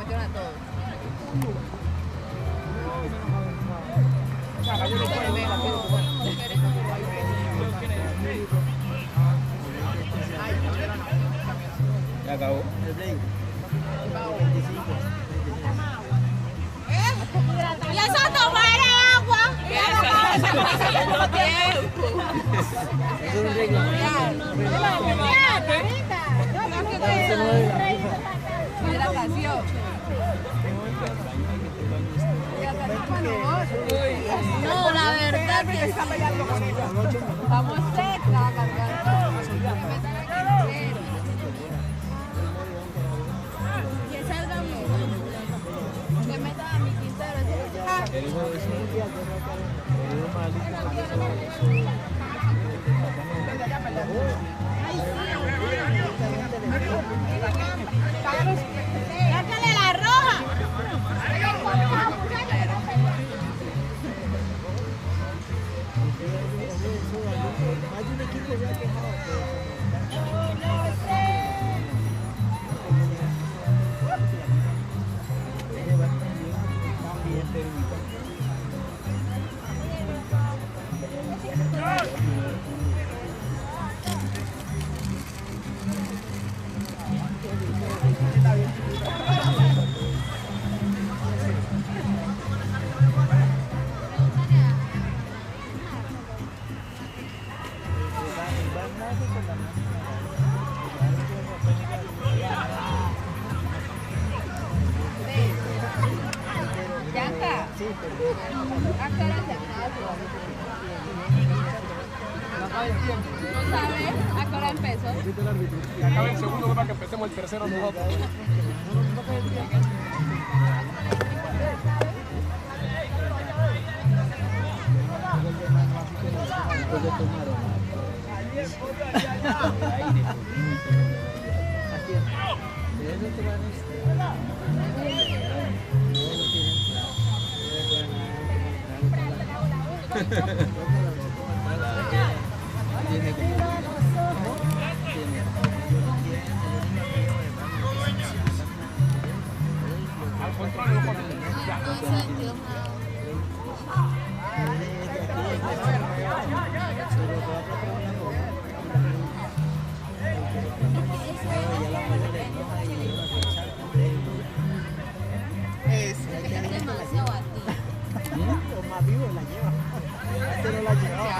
metieron a todos. Ya acabó. ¿Y eso tomar agua? Es un reglamento. Mira la canción. No, la verdad que está peleando con ella. Vamos cerca a cargar. Que salga mi. Que metan a mi Quintero. ¡Sácale la roja! Hay un equipo ya quemado. Yanka. ¿A qué hora terminaba tu ¿No sabes a qué hora empezó? Que acabe el segundo para que empecemos el tercero nosotros. Al contrario, no ponen. Ya. Es demasiado a ti. Los más vivos la llevan. Este no la llevaba.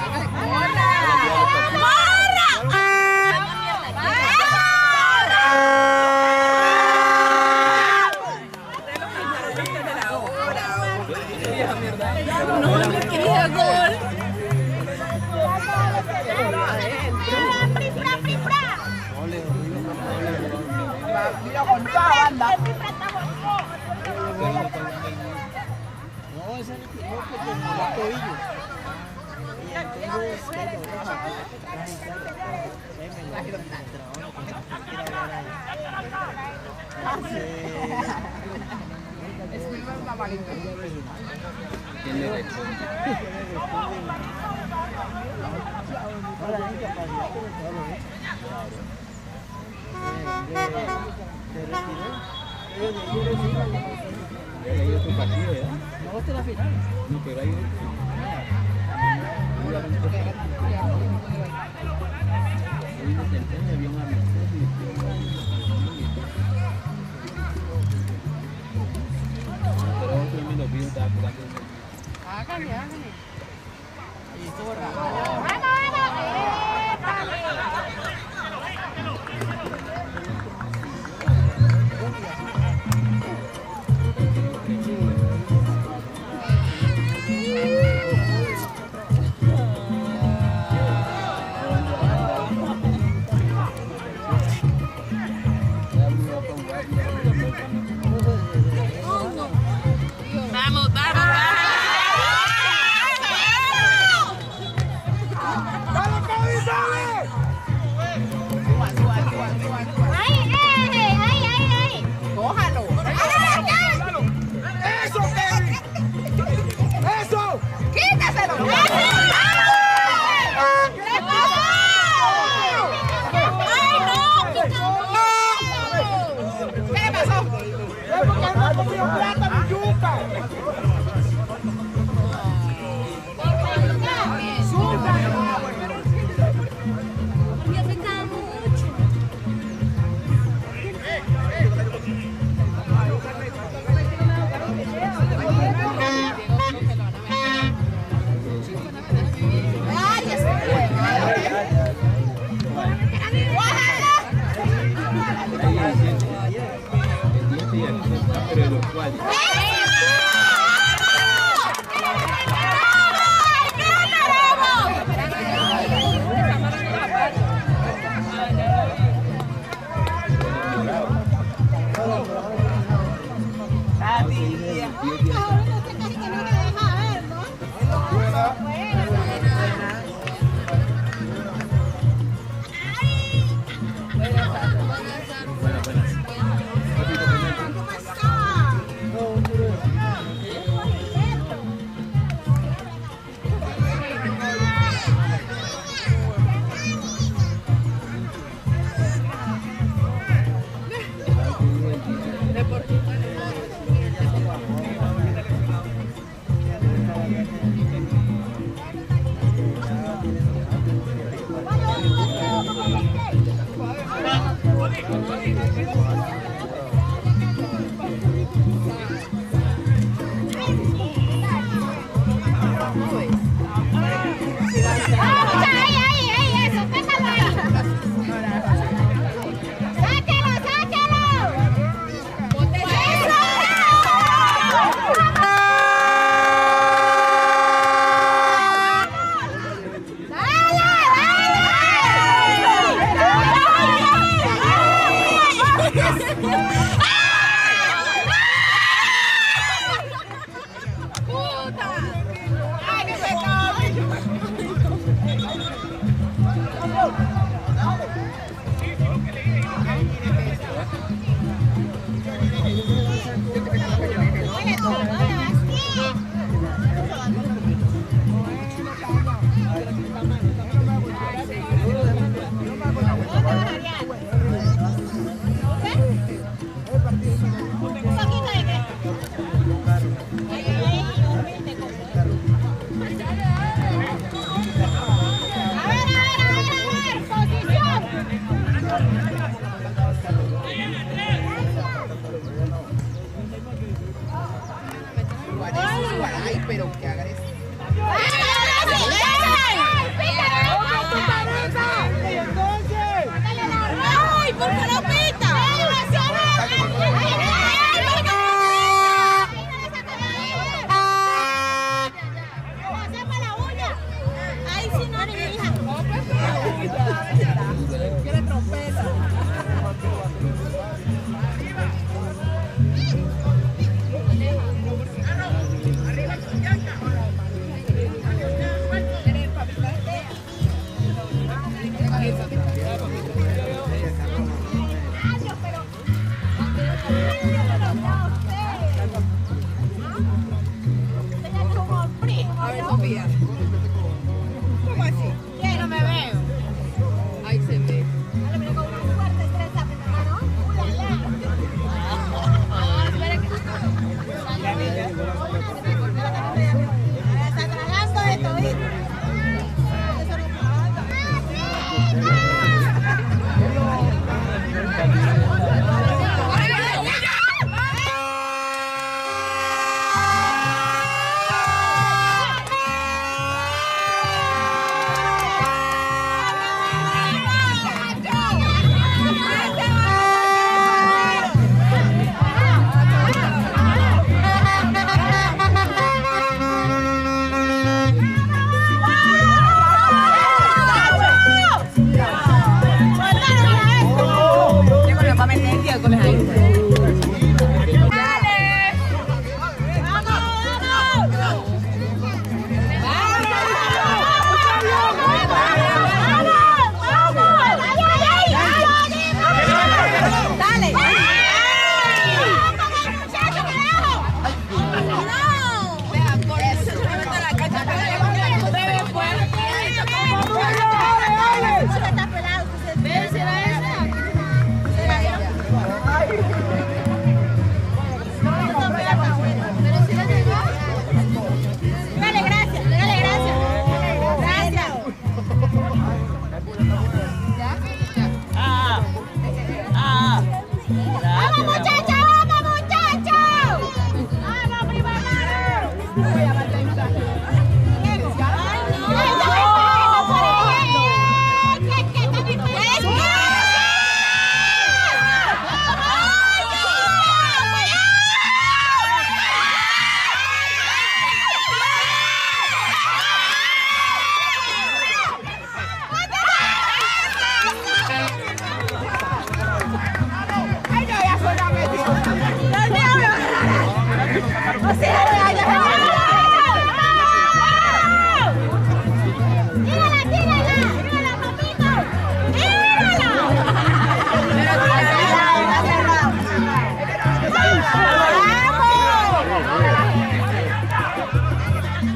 No, me quería gol. No, ese es el equipo que tiene los tobillos. Y entonces, ¿Quién le responde? Ahora hay incapacidad por todo lo hecho. Él ha ido a tu partido, ¿verdad? No, esta es la final. No, pero hay otro. Había una pero otro me lo pido, estaba jugando. Hágale, hágale. Y estuvo raro. Vamos, vamos, vamos. pero de los cuales.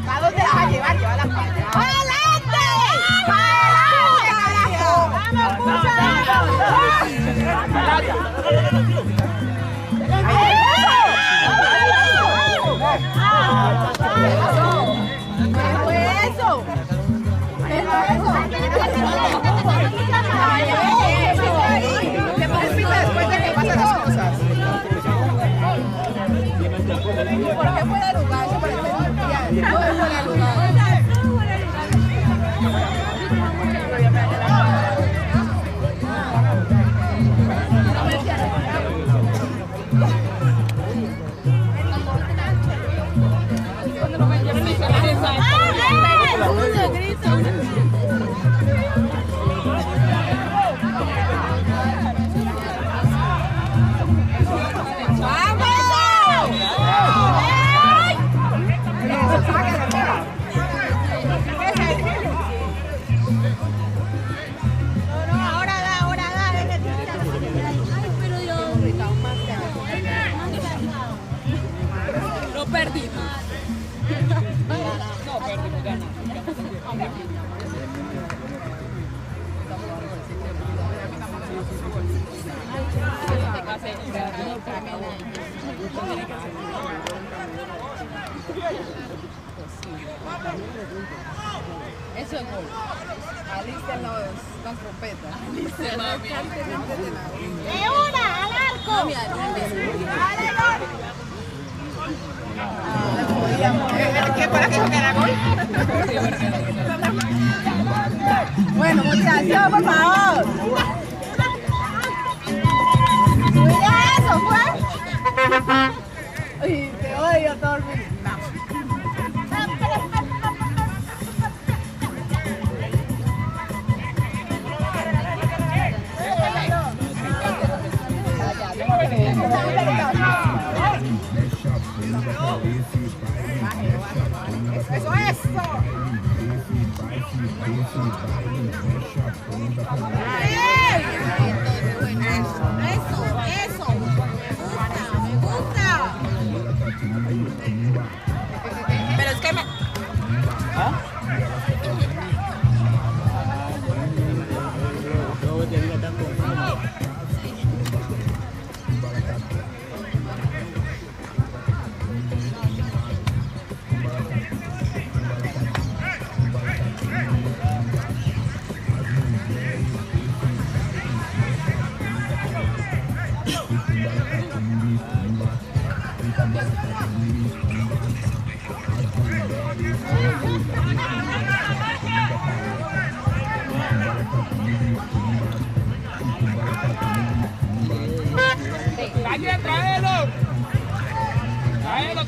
¿A dónde la vas a llevar? Llévala para allá. ¡Adelante! ¿Por qué fuera de lugar? Eso parece mundial. Todo es fuera de lugar. No perdimos. No perdimos, ganamos. Eso es gol. Alisten las trompetas. ¡De una! ¡Al arco! ¿Qué para que chocara gol? Bueno, muchachos, por favor. ¡Mira eso, Juan! Ay, te odio, Torbi. ¡Eso, eso! Eso. Me gusta. Pero es que me...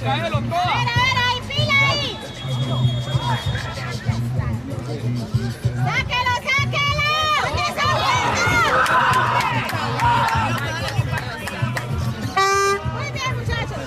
Tráelo, toda. Ahí, pila ahí. ¡Sáquelo! Muy bien, muchachos.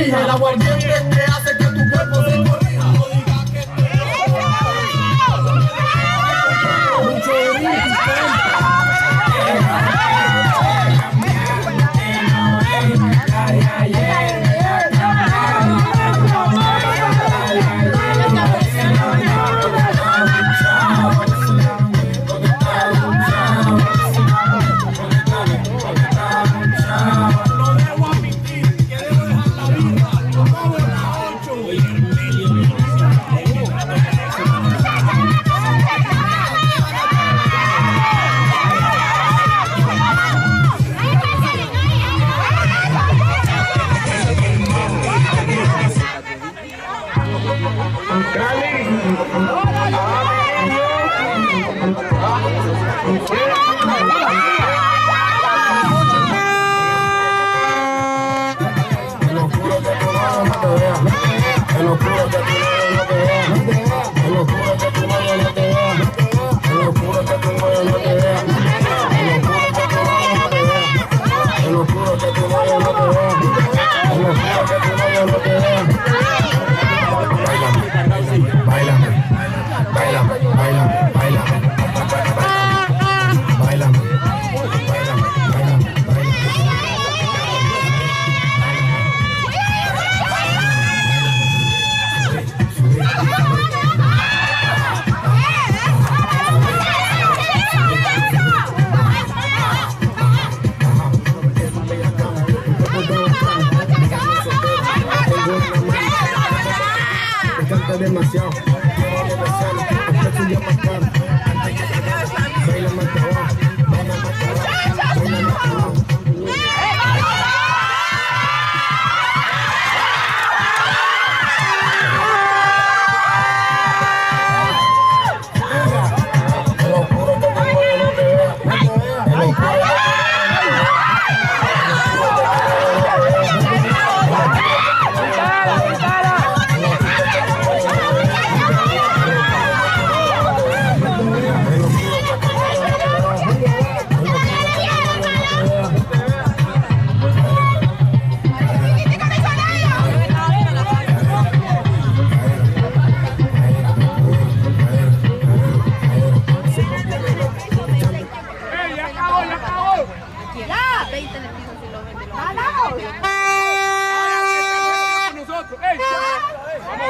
El aguardiente te hace que tu cuerpo se corrija. No digas que demasiado. Baila más trabajo, baila más trabajo, baila más trabajo.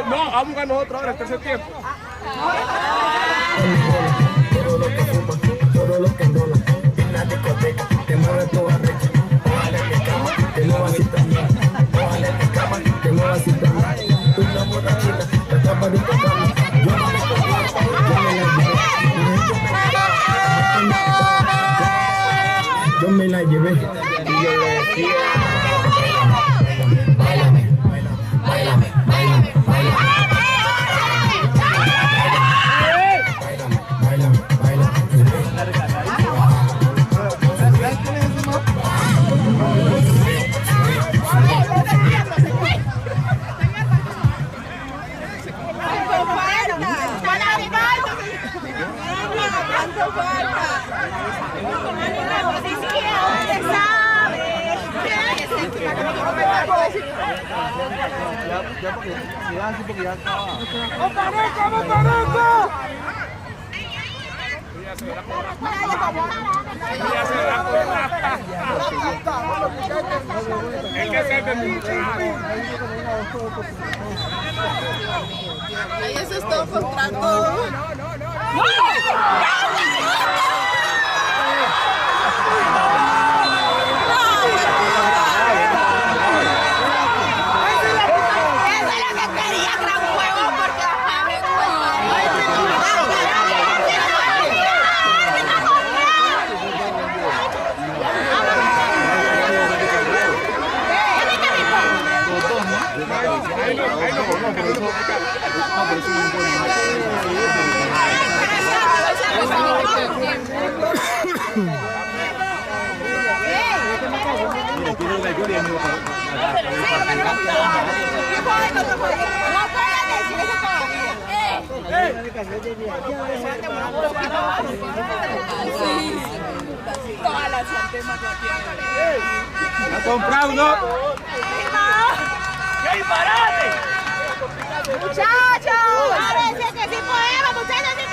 No, vamos a jugar nosotros ahora el tercer tiempo. Todo lo que fuma, todo lo que enrola, en la discoteca, te mueve tu arrecha. Ojalá en mi cama, te muevas así también. Ojalá en mi cama, te muevas así también. Tú una borrachita, te tapas de tu cama. Yo no me conozco, yo me la llevé. Y yo le decía, báilame, báilame, báilame, báilame. Es que se te pincha. Ahí eso es todo contra todo. Ahí no, ¿Ha comprado no? ¡Qué disparate! ¡Muchachos! Parece que sí podemos, muchachos, sí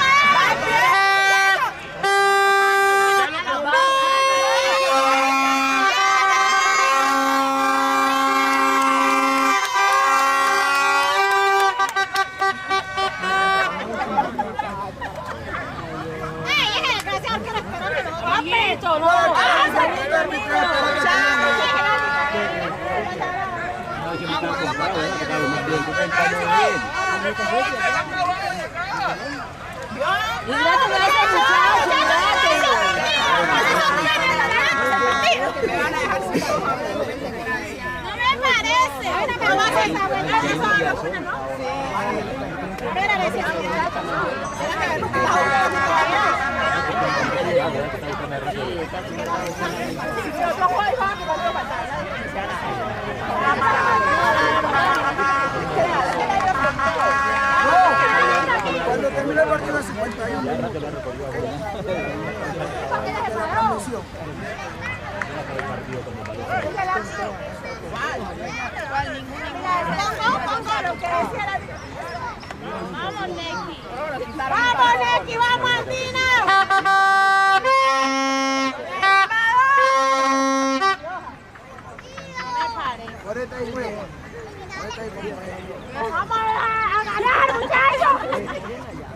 Cuando termine el partido de 51. Vamos, Neki. Vamos, Neki, vamos, Martina. Vamos a ganar, muchachos.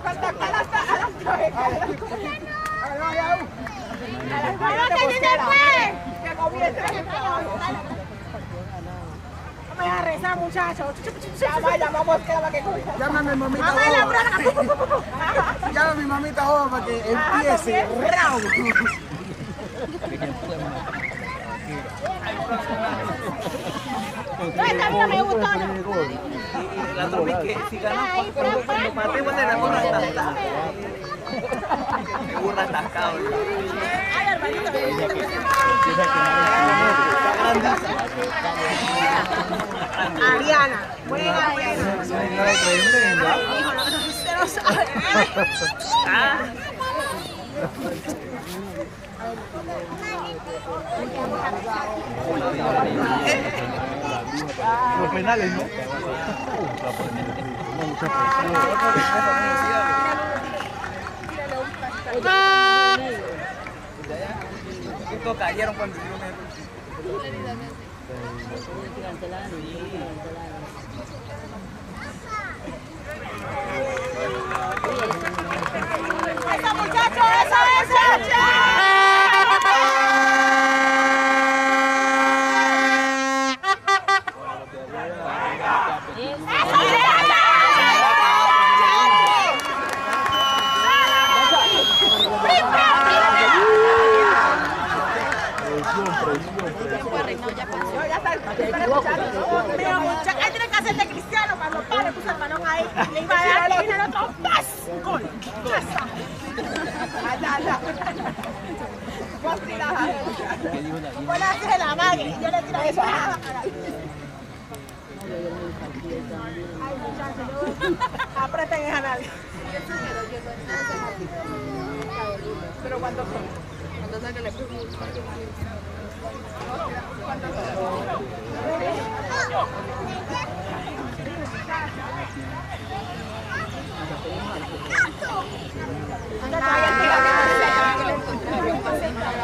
Contactar hasta a las 9. Vamos, que sí se puede. Que comience. Vamos a rezar, muchachos. Ya vamos, que la que cuida. Llámame mamita Vamos a la Joa. broma. Llama a mi mamita Joa para que empiece round. Esta mía me gustó. La Tommy que si ganó cuando maté igual era burra atascada. Burra atascada. Ay, hermanito. Ariana, buena, buena. Hijo, no se lo sabe. Los penales, ¿no? Estos cayeron cuando hicieron ¡Eso, muchachos! ¡Eso! Ahí tiene que hacer de Cristiano cuando pare, puso el balón ahí. Le iba a dar y el otro ¡paz! ¡Gol! ¡Ya está! ¡Anda! Vos le haces la magia y yo le tiro eso. Ay, muchachos, aprieten esa nalga. Pero cuando saque le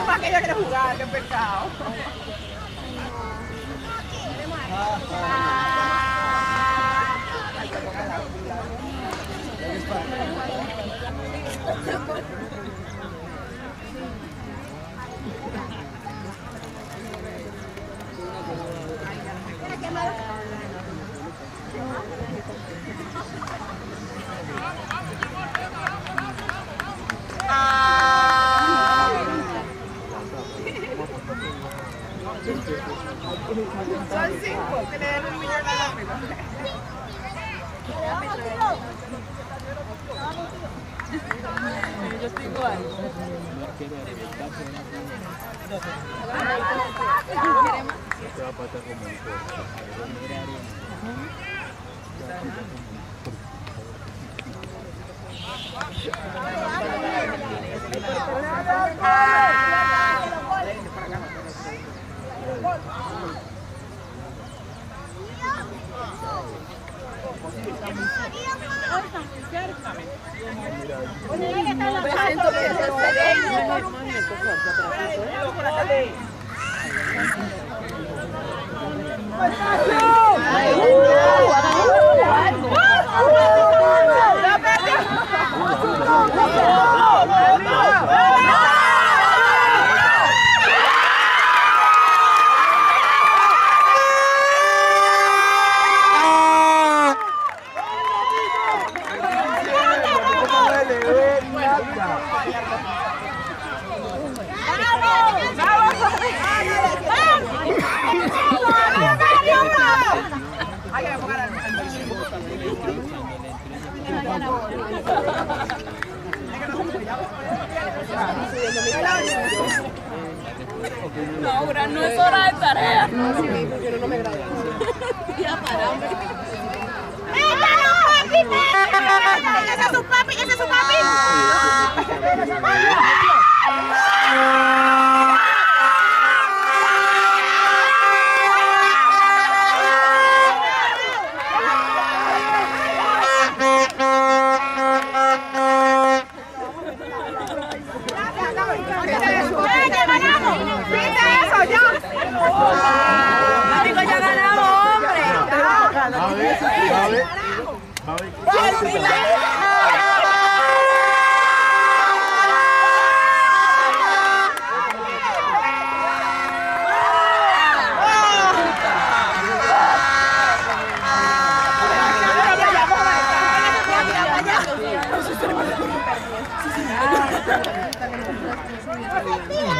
¿Para qué ella quiere jugar? ¡Qué pecado! Son 5, que le den un millón a la pena. Yo estoy igual. No, no es hora de tarea. No, sí, pero no me grabo. Ya parame. ¡Ese es su papi! ¡Ese es su papi!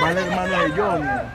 Va el hermano de Johnny.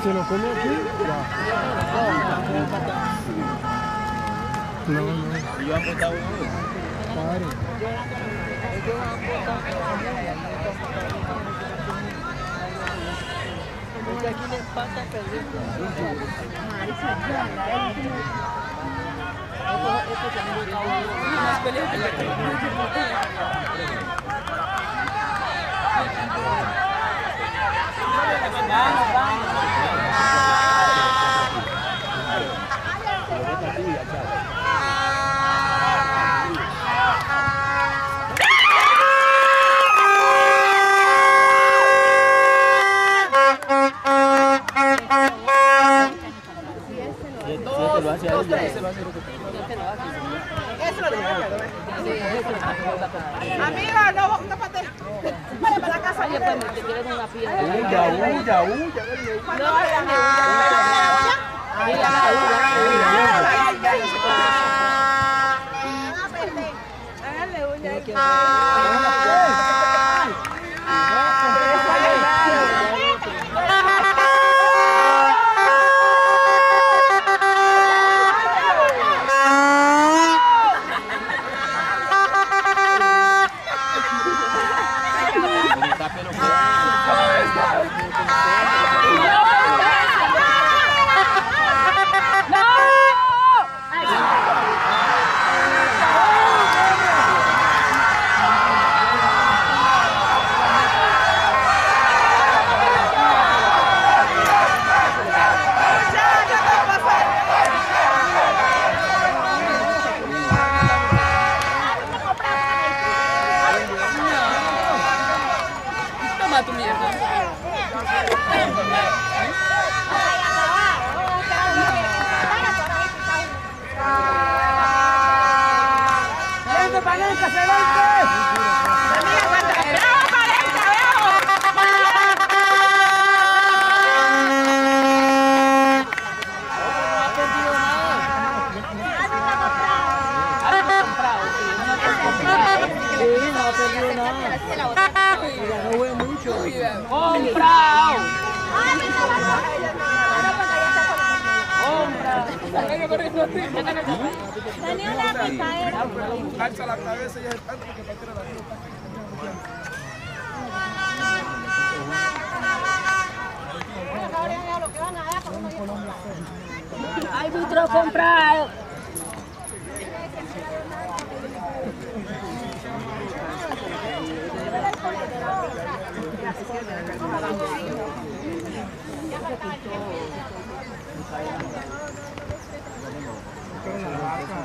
¿Se lo come aquí? No, no. Y yo he apuntado uno. Claro. Porque aquí le pasa perdiendo. Lo hace a él, ese va a ser otro. Eso lo dejo. Amiga, no pate. Vaya para la casa. Oye, pues te quieres una piedra. Huya. No, Toma tu mierda. ¡Vente, palenca, se vente! Tenía una picadera. Alza la cabeza y es el tanto que cualquiera la tiene. Hay vitro comprado.